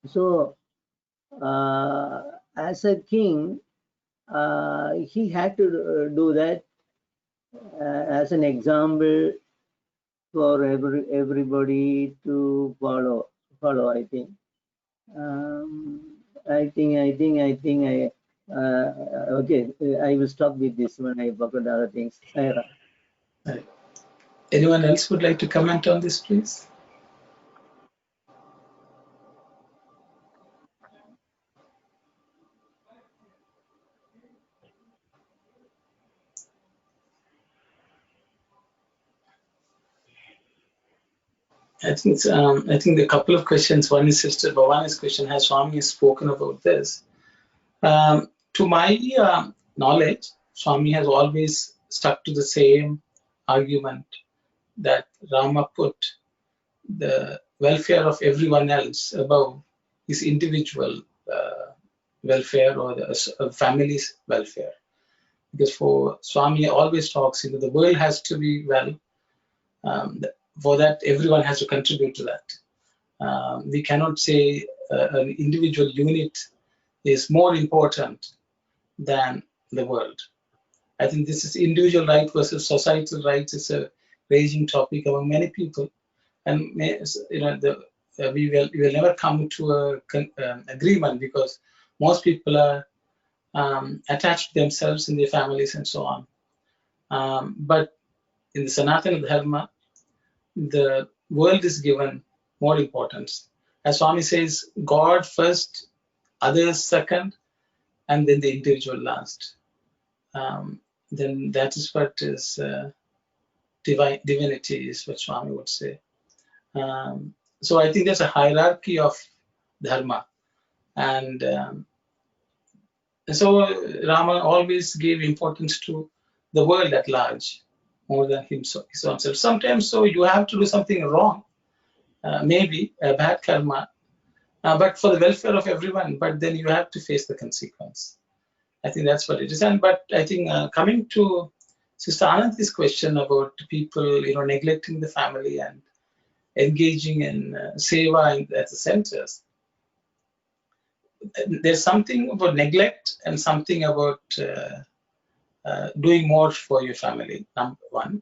So as a king, he had to do that as an example for everybody to follow. I think. Okay. I will stop with this when I forgot other things. Saira. Right. Anyone else would like to comment on this, please? I think a couple of questions. One is Sister Bhavani's question: has Swami spoken about this? To my knowledge, Swami has always stuck to the same argument that Rama put the welfare of everyone else above his individual welfare or the family's welfare. Because for Swami always talks, the world has to be well. For that, everyone has to contribute to that. We cannot say an individual unit is more important than the world. I think this is individual right versus societal rights is a raging topic among many people, and we will never come to an agreement, because most people are attached to themselves and their families and so on. But in the Sanatana Dharma, the world is given more importance. As Swami says, God first, others second, and then the individual last. Then that is what is divinity, is what Swami would say. So I think there's a hierarchy of dharma, and so Rama always gave importance to the world at large more than his own self. Sometimes, so you have to do something wrong, maybe a bad karma, but for the welfare of everyone. But then you have to face the consequence. I think that's what it is. But I think coming to Sister Ananti's question about people, neglecting the family and engaging in seva at the centers, there's something about neglect and something about doing more for your family, number one.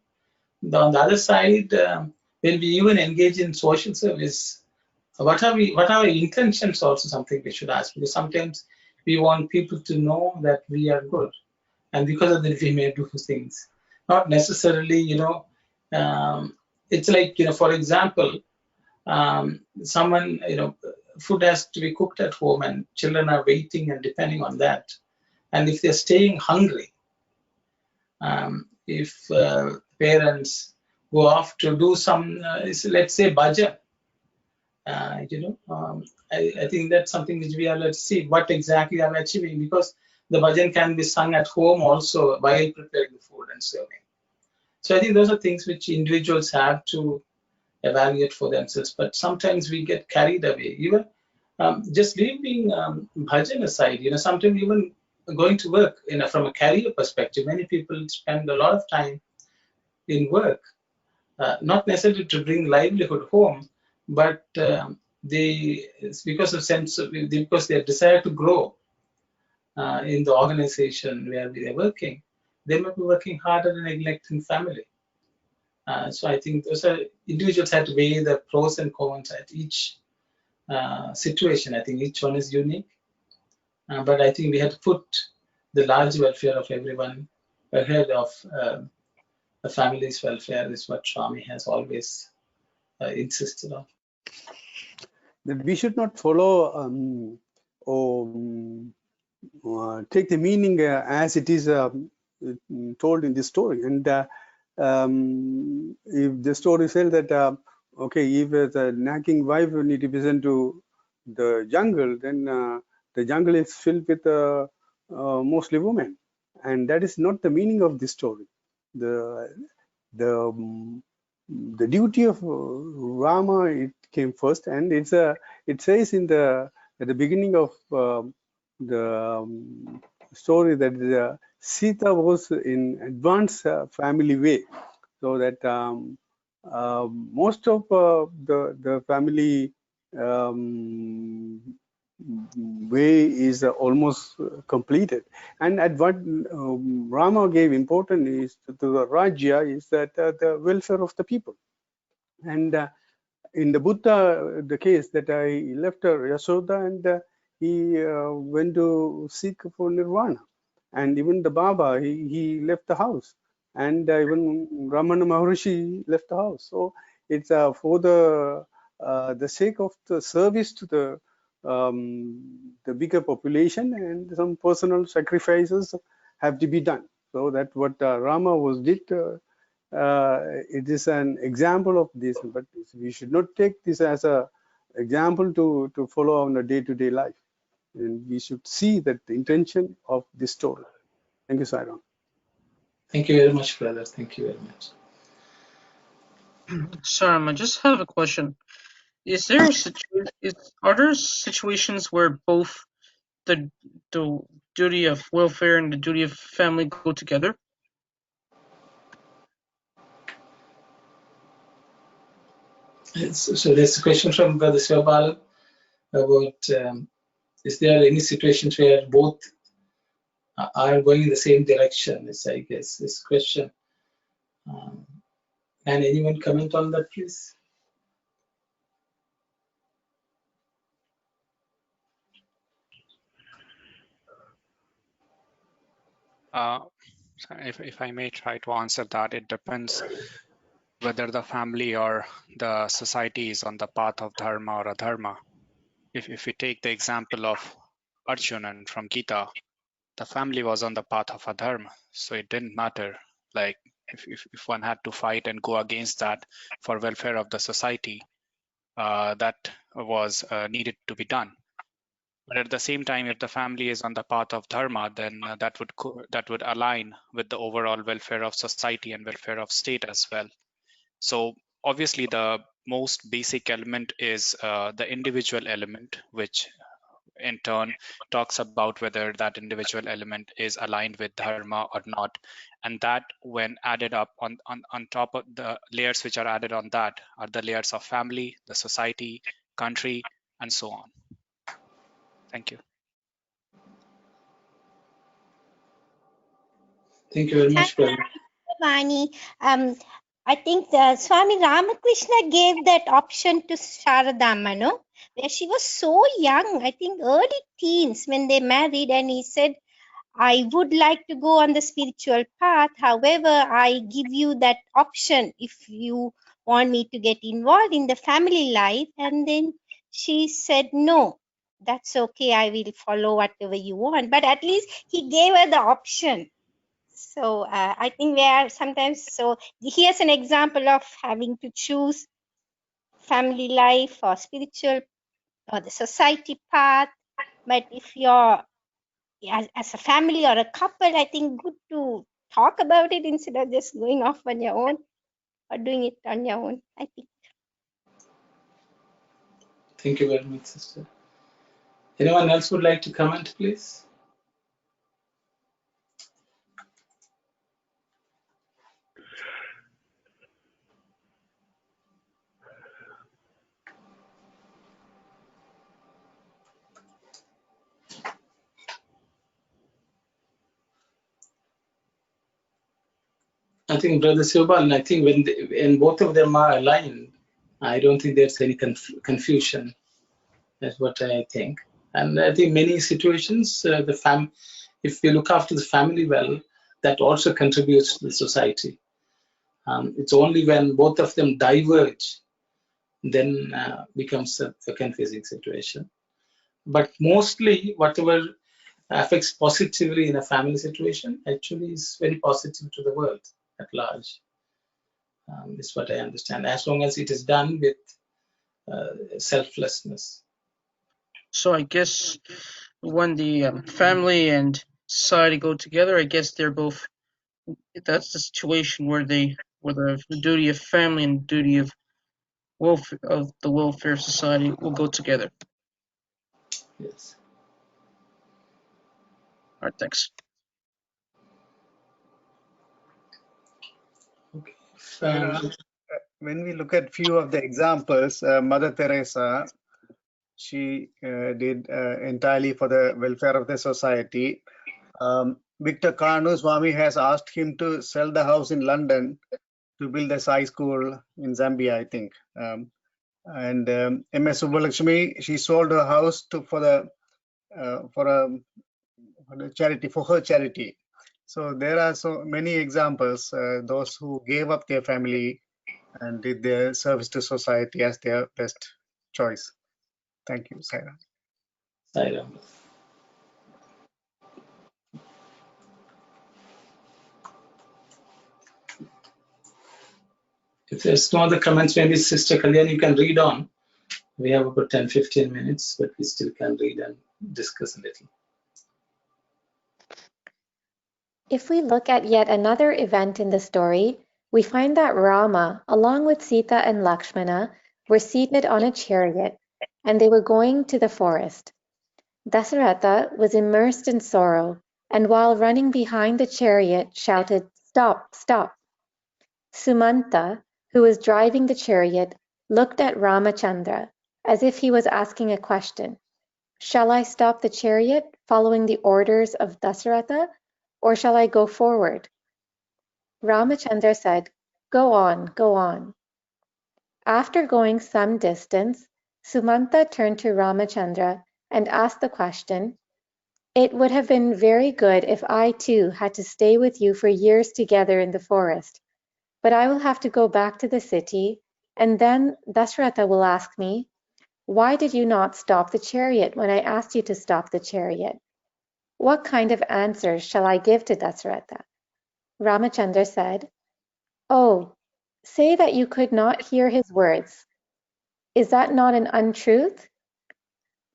On the other side, when we even engage in social service, what are our intentions also something we should ask, because sometimes we want people to know that we are good, and because of that we may do things. Not necessarily, it's like, for example, someone, food has to be cooked at home and children are waiting and depending on that. And if they're staying hungry, if parents go off to do some, let's say, bhajan, I think that's something which we have to see what exactly I'm achieving, because the bhajan can be sung at home also while preparing the food and serving. So I think those are things which individuals have to evaluate for themselves. But sometimes we get carried away. Even just leaving bhajan aside, sometimes even going to work, from a career perspective, many people spend a lot of time in work, not necessarily to bring livelihood home, but because they desire to grow in the organization where they are working, they might be working harder and neglecting family. So I think those are individuals have to weigh the pros and cons at each situation. I think each one is unique, but I think we have to put the large welfare of everyone ahead of the family's welfare, is what Swami has always insisted on. That we should not follow or take the meaning as it is told in this story. And if the story says that, okay, if the nagging wife need to be sent to the jungle, then the jungle is filled with mostly women. And that is not the meaning of this story. The duty of Rama, it came first, and it says at the beginning of the story that Sita was in advanced family way, so that most of the family way is almost completed. And at what Rama gave importance is to the Rajya is that the welfare of the people. And in the Buddha, the case that I left Yashoda, and he went to seek for nirvana. And even the Baba, he left the house. And even Ramana Maharishi left the house. So it's for the sake of the service to the bigger population, and some personal sacrifices have to be done. So that what Rama did. It is an example of this, but we should not take this as a example to follow on a day-to-day life. And we should see that the intention of this story. Thank you, Sairam. Thank you very much, brother. Thank you very much. Saram, I just have a question. Are there situations where both the duty of welfare and the duty of family go together? So there's a question from Brother Sivabal about is there any situations where both are going in the same direction? Is, I guess, this question. Can anyone comment on that, please? If I may try to answer that, it depends whether the family or the society is on the path of dharma or adharma. If we take the example of Arjunan from Gita, the family was on the path of adharma, so it didn't matter. Like if one had to fight and go against that for welfare of the society, that was needed to be done. But at the same time, if the family is on the path of dharma, then that would align with the overall welfare of society and welfare of state as well. So obviously, the most basic element is the individual element, which in turn talks about whether that individual element is aligned with dharma or not. And that, when added up on top of the layers which are added on that, are the layers of family, the society, country, and so on. Thank you. Thank you very much, brother. Vani. I think Swami Ramakrishna gave that option to Sharadama, no? Where she was so young, I think early teens when they married, and he said, I would like to go on the spiritual path. However, I give you that option if you want me to get involved in the family life. And then she said, no, that's okay, I will follow whatever you want. But at least he gave her the option. So I think we are sometimes, so here's an example of having to choose family life or spiritual or the society path. But if you're as a family or a couple, I think good to talk about it instead of just going off on your own or doing it on your own, I think. Thank you very much, sister. Anyone else would like to comment, please? I think Brother Siobhan, I think when both of them are aligned, I don't think there's any confusion. That's what I think. And I think many situations, if we look after the family well, that also contributes to the society. It's only when both of them diverge, then becomes a confusing situation. But mostly, whatever affects positively in a family situation actually is very positive to the world at large. Is what I understand, as long as it is done with selflessness. So I guess when the family and society go together, I guess they're both. That's the situation where the duty of family and duty of the welfare society will go together. Yes. All right, thanks. Okay. When we look at few of the examples, Mother Teresa, she did entirely for the welfare of the society. Victor Kanu Swami has asked him to sell the house in London to build a Sai school in Zambia, I think. And M.S. Subbalakshmi, she sold her house for her charity. So there are so many examples, those who gave up their family and did their service to society as their best choice. Thank you, Saira. Saira. If there's no other comments, maybe Sister Kalyan, you can read on. We have about 10-15 minutes, but we still can read and discuss a little. If we look at yet another event in the story, we find that Rama, along with Sita and Lakshmana, were seated on a chariot, and they were going to the forest. Dasaratha was immersed in sorrow, and while running behind the chariot, shouted, "Stop, stop!" Sumanta, who was driving the chariot, looked at Ramachandra as if he was asking a question. Shall I stop the chariot, following the orders of Dasaratha, or shall I go forward? Ramachandra said, "Go on, go on." After going some distance, Sumanta turned to Ramachandra and asked the question, "It would have been very good if I too had to stay with you for years together in the forest, but I will have to go back to the city, and then Dasaratha will ask me, 'Why did you not stop the chariot when I asked you to stop the chariot?' What kind of answers shall I give to Dasaratha?" Ramachandra said, "Oh, say that you could not hear his words. Is that not an untruth?"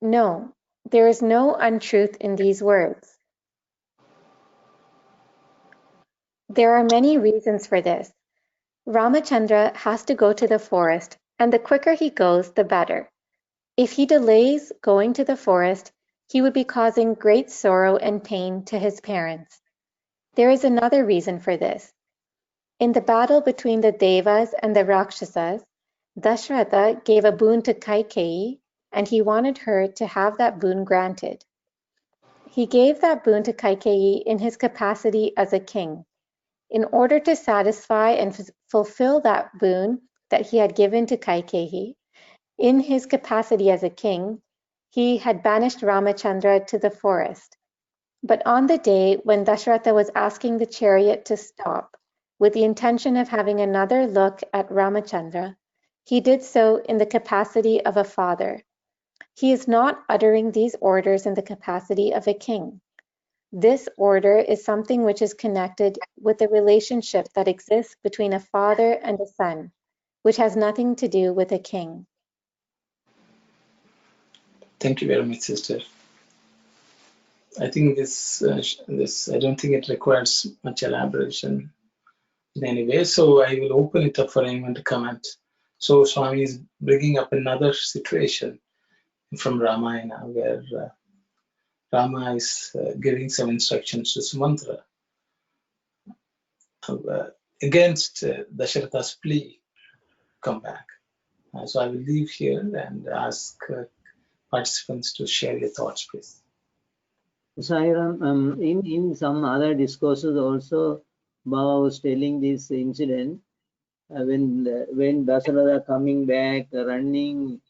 "No, there is no untruth in these words." There are many reasons for this. Ramachandra has to go to the forest, and the quicker he goes, the better. If he delays going to the forest, he would be causing great sorrow and pain to his parents. There is another reason for this. In the battle between the Devas and the Rakshasas, Dasharatha gave a boon to Kaikeyi, and he wanted her to have that boon granted. He gave that boon to Kaikeyi in his capacity as a king. In order to satisfy and fulfill that boon that he had given to Kaikeyi, in his capacity as a king, he had banished Ramachandra to the forest. But on the day when Dasharatha was asking the chariot to stop, with the intention of having another look at Ramachandra, he did so in the capacity of a father. He is not uttering these orders in the capacity of a king. This order is something which is connected with the relationship that exists between a father and a son, which has nothing to do with a king. Thank you very much, sister. I think this I don't think it requires much elaboration in any way. So I will open it up for anyone to comment. So Swami is bringing up another situation from Ramayana where Rama is giving some instructions to Sumantra against Dasharatha's plea, come back. So I will leave here and ask participants to share your thoughts, please. Sairam, in some other discourses also, Baba was telling this incident when Dasharatha coming back, running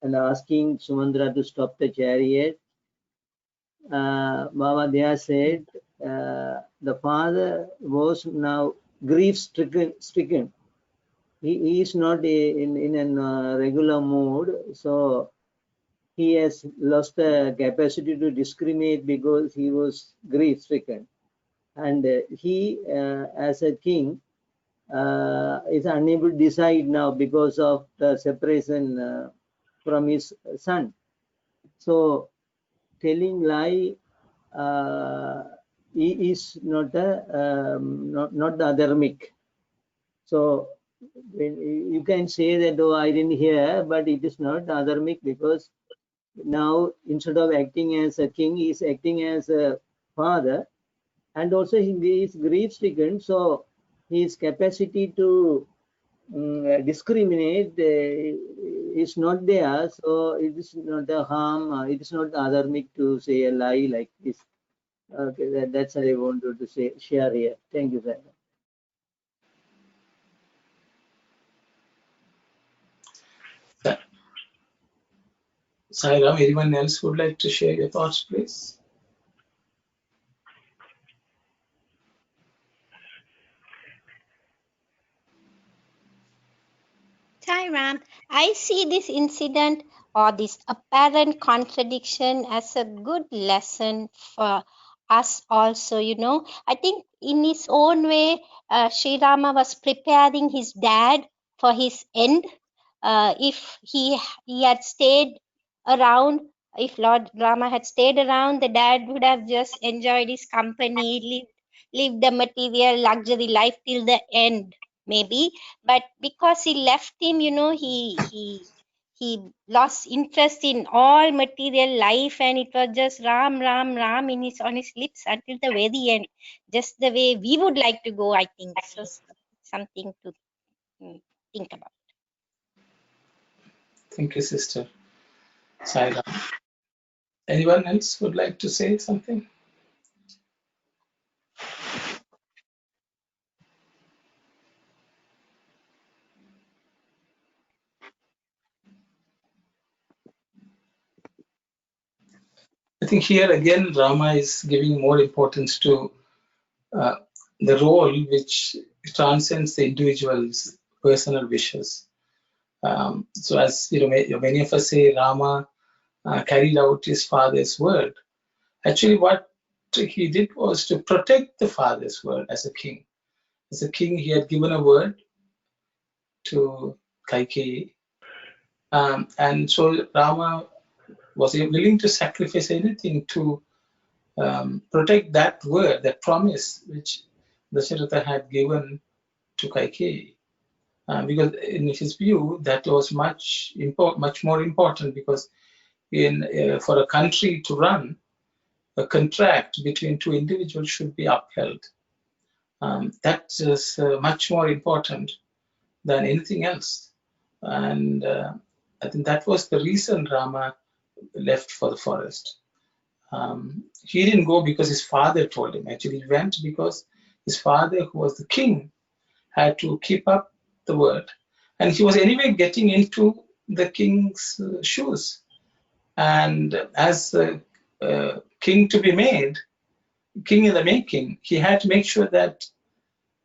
and asking Sumandra to stop the chariot. Baba there said the father was now grief stricken. He is not in a regular mood, so he has lost the capacity to discriminate because he was grief stricken, and he as a king is unable to decide now because of the separation from his son. So telling lie is not not the adharmic. So when you can say that, oh, I didn't hear, but it is not adharmic, because now instead of acting as a king, he is acting as a father, and also he is grief stricken, so his capacity to discriminate is not there, so it is not a harm, it is not adharmic to say a lie like this. Okay, that's what I wanted to say, share here. Thank you, sir. Sairam, anyone else would like to share your thoughts, please? Sai Ram, I see this incident or this apparent contradiction as a good lesson for us also. I think in his own way, Sri Rama was preparing his dad for his end. If he had stayed around, if Lord Rama had stayed around, the dad would have just enjoyed his company, lived the material luxury life till the end, maybe. But because he left him, he lost interest in all material life, and it was just Ram, Ram, Ram on his lips until the very end, just the way we would like to go, I think. So something to think about. Thank you, sister. Sairam. Anyone else would like to say something? I think here again, Rama is giving more importance to the role which transcends the individual's personal wishes. So as many of us say, Rama carried out his father's word. Actually, what he did was to protect the father's word as a king. As a king, he had given a word to Kaikeyi, and so Rama was willing to sacrifice anything to protect that word, that promise which Dasharatha had given to Kaikeyi. Because in his view, that was much more important, because for a country to run, a contract between two individuals should be upheld. That is much more important than anything else. And I think that was the reason Rama left for the forest. He didn't go because his father told him. Actually, he went because his father, who was the king, had to keep up the word. And he was anyway getting into the king's shoes. And as a king to be made, king in the making, he had to make sure that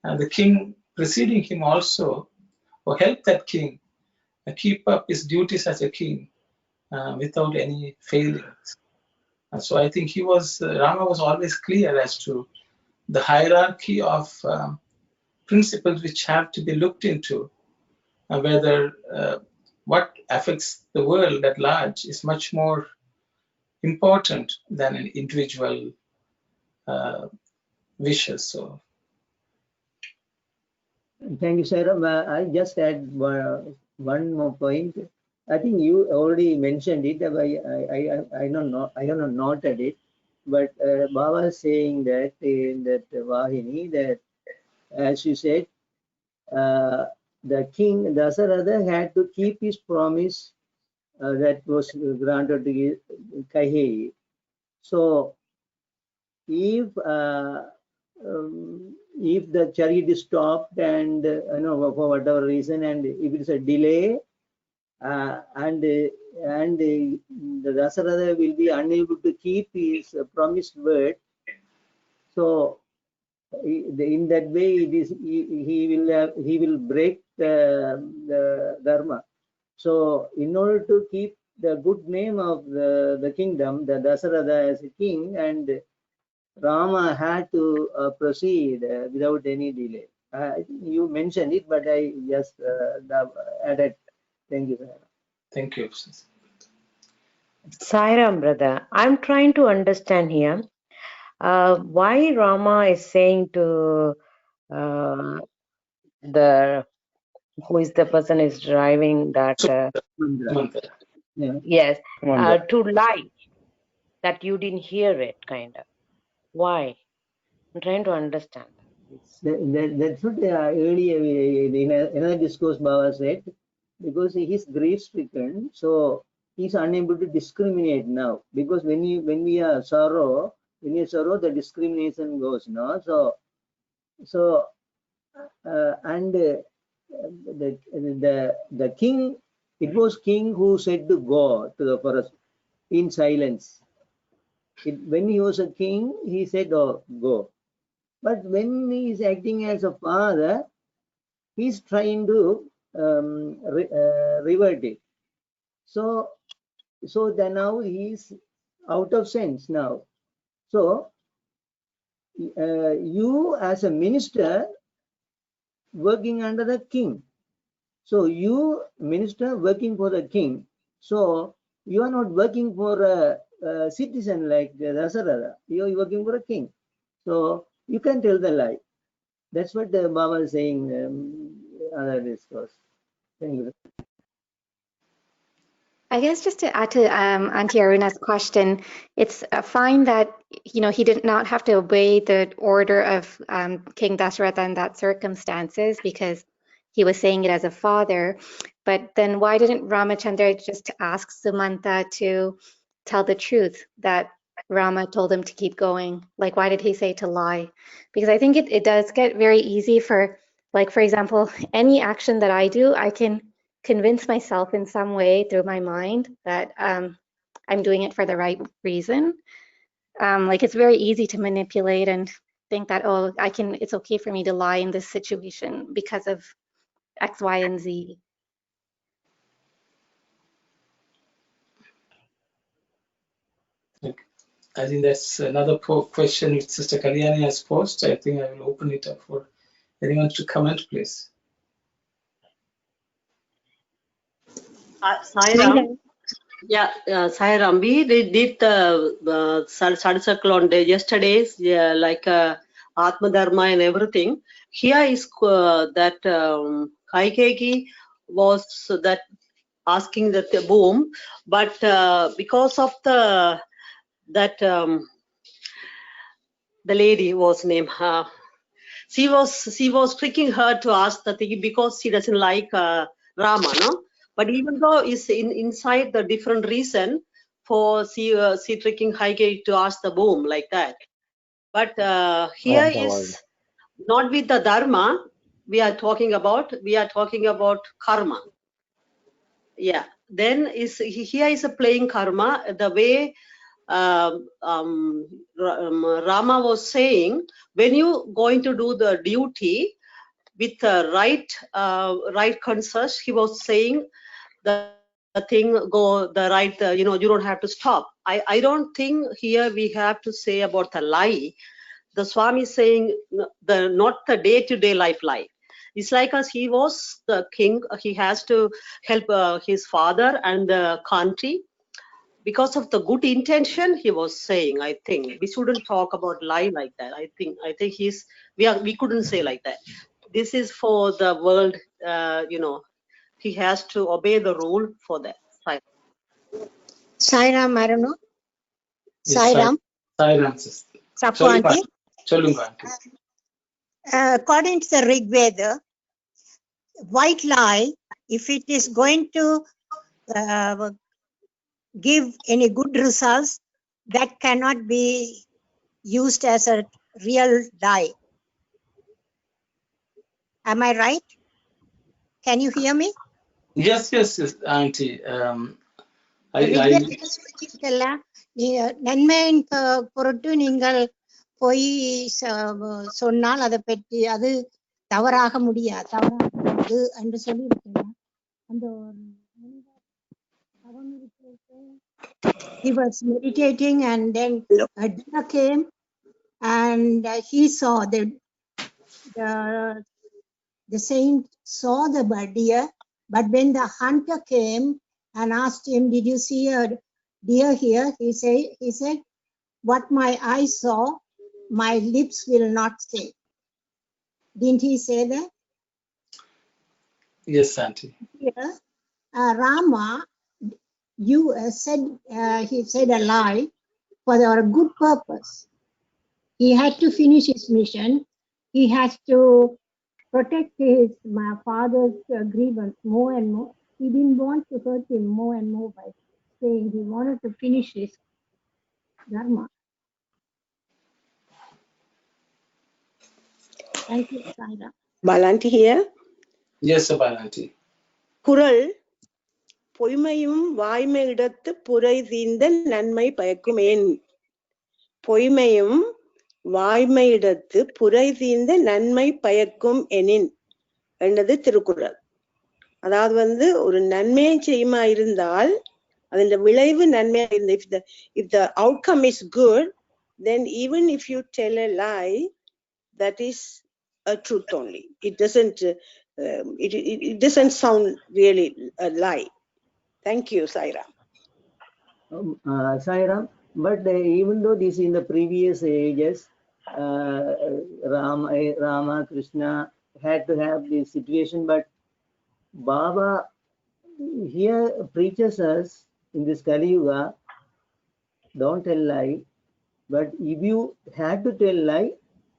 the king preceding him also, or help that king keep up his duties as a king without any failings. So I think Rama was always clear as to the hierarchy of principles which have to be looked into, whether what affects the world at large is much more important than an individual wishes. So, thank you, Sairam. I just add one more point. I think you already mentioned it. I don't know. I have not noted it, but Baba is saying that in that Vahini, that as you said, the king Dasaratha had to keep his promise that was granted to Kaiheyi. So if the chariot is stopped and for whatever reason, and if it's a delay, and the Dasaratha will be unable to keep his promised word, so in that way he will break the dharma. So in order to keep the good name of the kingdom, the Dasaratha as a king, and Rama had to proceed without any delay. I think you mentioned it, but I just added. Thank you, sir. thank you. Sairam, brother, I'm trying to understand here why Rama is saying to the who is the person is driving that Mantra. Yeah. yes to lie that you didn't hear it, kind of. Why? I'm trying to understand that. That's what earlier in another discourse Baba said, because he is grief stricken, so he's unable to discriminate now. Because when we are sorrow, the discrimination goes now. So and the king, it was king who said to go to the forest in silence. When he was a king, he said, "Oh, go." But when he is acting as a father, he's trying to revert it. So then now he's out of sense now. So you as a minister working under the king. So you minister working for the king. So you are not working for a citizen like Dasaratha. You are working for a king. So you can tell the lie. That's what Baba is saying. Other discourse. Thank you. I guess just to add to Auntie Aruna's question, it's fine that he did not have to obey the order of King Dasaratha in that circumstances because he was saying it as a father. But then why didn't Ramachandra just ask Sumanta to tell the truth that Rama told him to keep going? Like, why did he say to lie? Because I think it does get very easy for, like, for example, any action that I do, I can convince myself in some way through my mind that I'm doing it for the right reason. Like, it's very easy to manipulate and think that, oh, it's okay for me to lie in this situation because of X, Y, and Z. I think that's another question which Sister Kalyani has posed. I think I will open it up for anyone to comment, please. Sairam. Yeah, Sairam, we did the Sadhusakal on yesterday, like Atma Dharma and everything. Here is that Kaikeyi was that asking that the boom, but because of the lady was named she was tricking her to ask the thing because she doesn't like Rama, no? But even though it's inside the different reason for she tricking Kaikeyi to ask the boom like that. But here is not with the dharma we are talking about karma. Yeah, then here is a playing karma the way Rama was saying, when you going to do the duty with the right conscience, he was saying the thing go the right, you don't have to stop. I don't think here we have to say about the lie. The Swami is saying not the day-to-day life lie. It's like as he was the king, he has to help his father and the country. Because of the good intention, he was saying, I think we shouldn't talk about lie like that. I think we couldn't say like that. This is for the world, he has to obey the rule for that. Right. Sairam, I don't know. Yes, Sairam, Sairam sister. Sapu auntie. Cholunga auntie. According to the Rig Veda, white lie, if it is going to give any good results, that cannot be used as a real lie. Am I right? Can you hear me? Yes, auntie. நன்மையின் பொருட்டு நீங்கள் பொய் சொன்னால் அதை பற்றி அது தவறாக முடியாது என்று சொல்லியிருக்கேன். அந்த he was meditating and then a deer came and he saw the saint saw the deer, but when the hunter came and asked him, did you see a deer here? He said, what my eyes saw, my lips will not say. Didn't he say that? Yes, auntie. Here, Rama, you said he said a lie for a good purpose. He had to finish his mission. He has to protect my father's grievance more and more. He didn't want to hurt him more and more by saying he wanted to finish his dharma. Thank you, Saira. Balanti here. Yes, Balanti. குறள் பொய்மையும் வாய்மை இடத்து புரை தீர்ந்த நன்மை பயக்குமேன். பொய்மையும் வாய்மை இடத்து புரை தீர்ந்த நன்மை பயக்கும் எனின் என்றது திருக்குறள். அதாவது ஒரு நன்மையை செய்யுமா இருந்தால் அதன் விளைவு நன்மையா இருந்த if the outcome is good, then even if you tell a lie, that is a truth only. It doesn't sound really a lie. Thank you, Sairam. Sairam, but even though this in the previous ages, Rama, Krishna had to have this situation, but Baba here preaches us in this Kali Yuga, don't tell lie, but if you had to tell lie,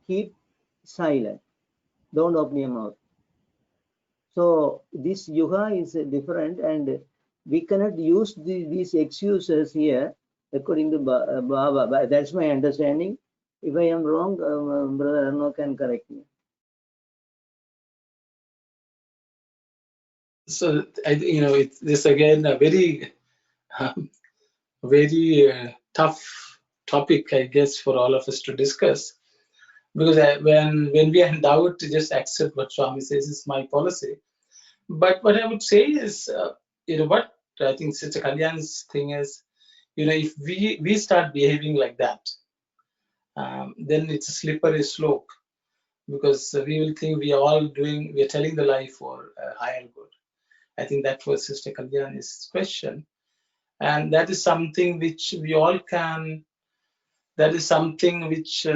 keep silent, don't open your mouth. So this yuga is different, and we cannot use these excuses here according to Baba. That's my understanding. If I am wrong, Brother Arno can correct me. So this again a very tough topic, I guess, for all of us to discuss, because when we are in doubt, just accept what Swami says is my policy. But what I would say is, what I think Sister Kalyan's thing is, if we start behaving like that, then it's a slippery slope, because we will think we are telling the lie for higher good. I think that was Sister Kalyan's question, and that is something which we all can. That is something which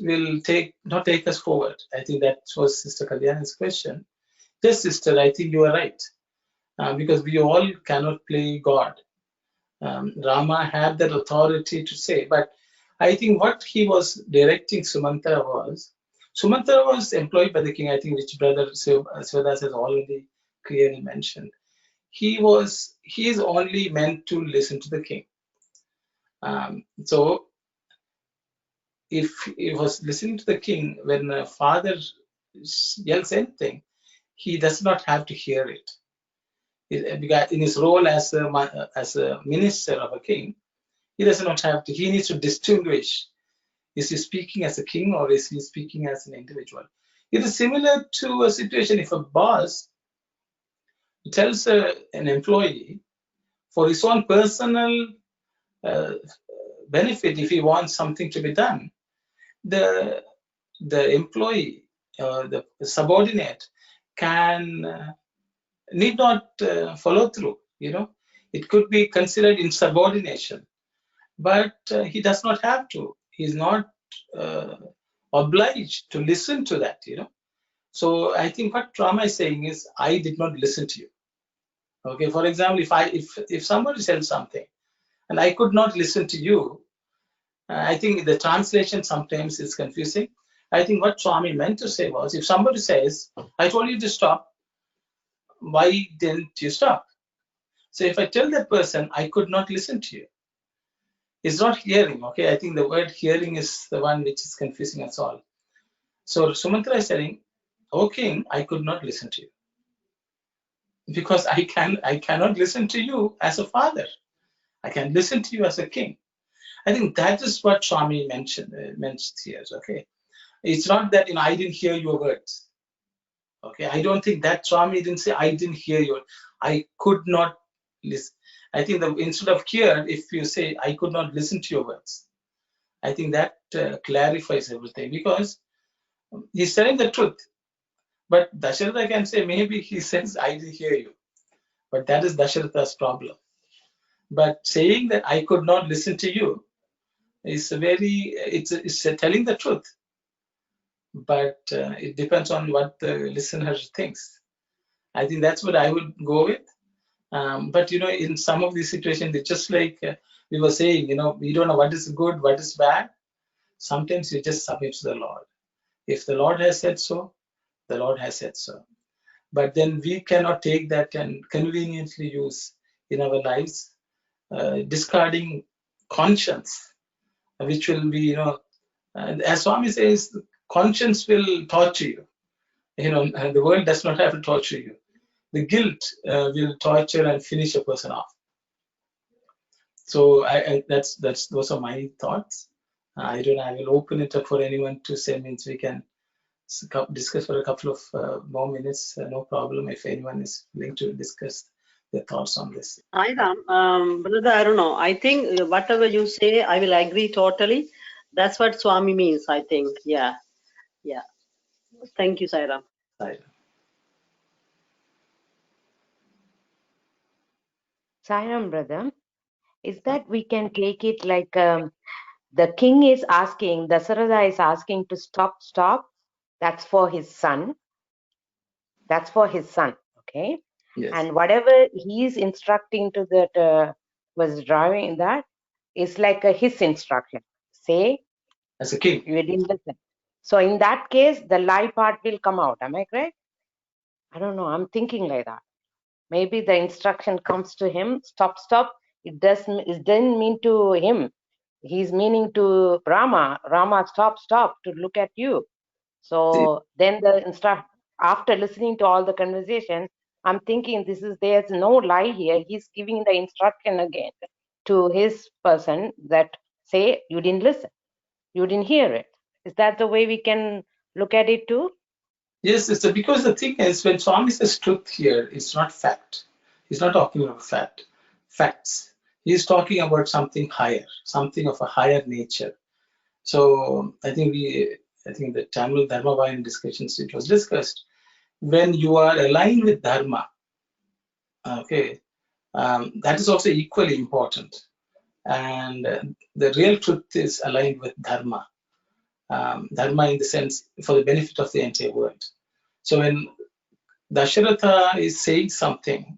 will not take us forward. I think that was Sister Kalyan's question. Yes, sister, I think you are right, because we all cannot play God. Rama had that authority to say, but I think what he was directing Sumantra was employed by the king, I think, which Brother Sivadas has already clearly mentioned. He is only meant to listen to the king. So if he was listening to the king, when a father yells anything, he does not have to hear it. In his role as a minister of a king, he does not have to. He needs to distinguish: is he speaking as a king or is he speaking as an individual? It is similar to a situation if a boss tells an employee for his own personal benefit, if he wants something to be done, the employee, the subordinate, can need not follow through. It could be considered insubordination, but he does not have to. He's not obliged to listen to that. So I think what Rama is saying is, I did not listen to you. Okay, for example, if somebody says something and I could not listen to you, I think the translation sometimes is confusing. I think what Swami meant to say was, if somebody says, I told you to stop, why didn't you stop? So if I tell that person, I could not listen to you, it's not hearing. Okay, I think the word hearing is the one which is confusing us all. So Sumantra is saying, O king, I could not listen to you, because I cannot listen to you as a father. I can listen to you as a king. I think that is what Swami mentioned here. Okay, it's not that I didn't hear your words. Okay, I don't think that Swami didn't say I didn't hear your. I could not listen. I think instead of hear, if you say I could not listen to your words, I think that clarifies everything, because he's telling the truth. But Dasharatha can say, maybe he says I didn't hear you, but that is Dasharatha's problem. But saying that I could not listen to you is it's telling the truth. But it depends on what the listener thinks. I think that's what I would go with. But in some of these situations, it's just like we were saying, we don't know what is good, what is bad. Sometimes you just submit to the Lord. If the Lord has said so, the Lord has said so. But then we cannot take that and conveniently use in our lives, discarding conscience, which will be, as Swami says, conscience will torture you. And the world does not have to torture you. The guilt will torture and finish a person off. So those are my thoughts. I don't know, I will open it up for anyone to say, means we can discuss for a couple of more minutes. No problem if anyone is willing to discuss their thoughts on this. Sairam, brother, I don't know. I think whatever you say, I will agree totally. That's what Swami means, I think. Yeah. Thank you, Sairam. Sairam, brother, is that we can take it like the king is asking, Dasaratha is asking to stop. That's for his son. Okay? Yes. And whatever he is instructing to that was driving that is like his instruction. Say, as a king, you didn't listen. So in that case, the lie part will come out. Am I correct? I don't know. I'm thinking like that. Maybe the instruction comes to him, stop. It doesn't mean to him. He's meaning to Rama, stop to look at you. So then after listening to all the conversation, I'm thinking there's no lie here. He's giving the instruction again to his person that say, you didn't listen, you didn't hear it. Is that the way we can look at it too? Yes, because the thing is, when Swami says truth here, it's not fact. He's not talking about facts. He's talking about something higher, something of a higher nature. So I think the Tamil Dharma discussions, it was discussed, when you are aligned with Dharma, okay, that is also equally important. And the real truth is aligned with Dharma. Dharma in the sense for the benefit of the entire world. So when Dasharatha is saying something,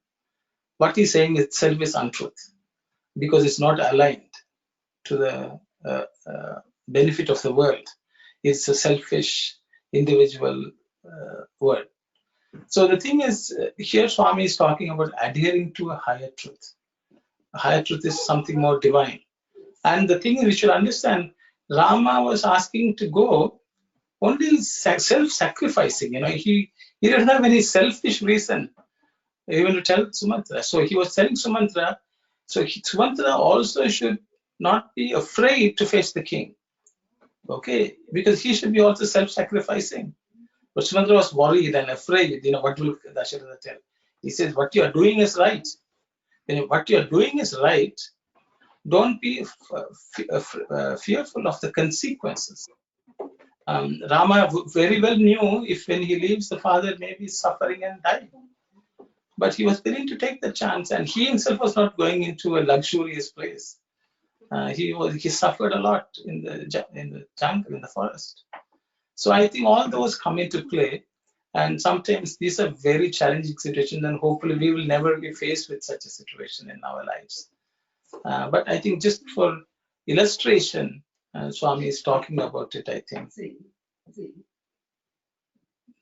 what he's saying itself is untruth, because it's not aligned to the benefit of the world. It's a selfish, individual word. So the thing is, here Swami is talking about adhering to a higher truth. A higher truth is something more divine. And the thing is, we should understand, Rama was asking to go only self-sacrificing. He didn't have any selfish reason even to tell Sumantra. So he was telling Sumantra, Sumantra also should not be afraid to face the king. Okay, because he should be also self-sacrificing. But Sumantra was worried and afraid, what will Dasharatha tell? He says, what you are doing is right. When what you are doing is right, don't be fearful of the consequences. Rama very well knew if when he leaves the father, maybe suffering and dying. But he was willing to take the chance, and he himself was not going into a luxurious place. He suffered a lot in the jungle, in the forest. So I think all those come into play, and sometimes these are very challenging situations, and hopefully we will never be faced with such a situation in our lives. But I think just for illustration, Swami is talking about it, I think.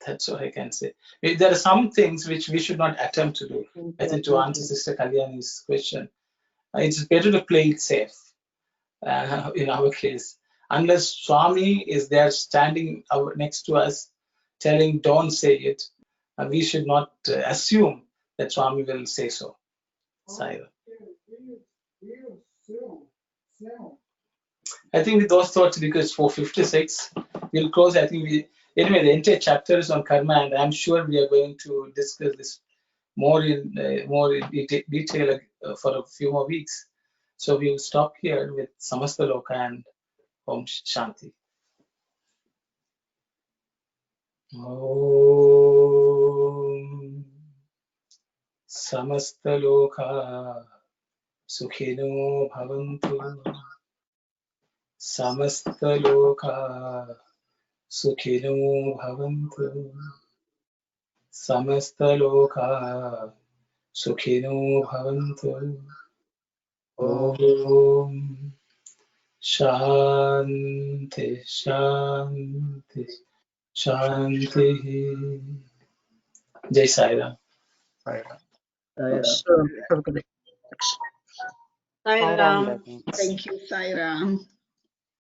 That's what I can say. There are some things which we should not attempt to do. I think to answer Sister Kalyani's question, it's better to play it safe in our case. Unless Swami is there standing next to us, telling, don't say it, we should not assume that Swami will say so. Saira. I think with those thoughts, because 456, we'll close. I think anyway, the entire chapter is on karma, and I'm sure we are going to discuss this more in detail for a few more weeks. So we will stop here with Samasta Loka and Om Shanti. Om Samasta Loka Sukhino Bhavantu. Samasta Loka Sukhino Bhavantu. Samasta Loka Sukhino Bhavantu. Om Shanti Shanti Shanti. Jai Sai Ram. So, have a good day. Thanks. Sai Ram. Ram. Thank you, Sai Ram.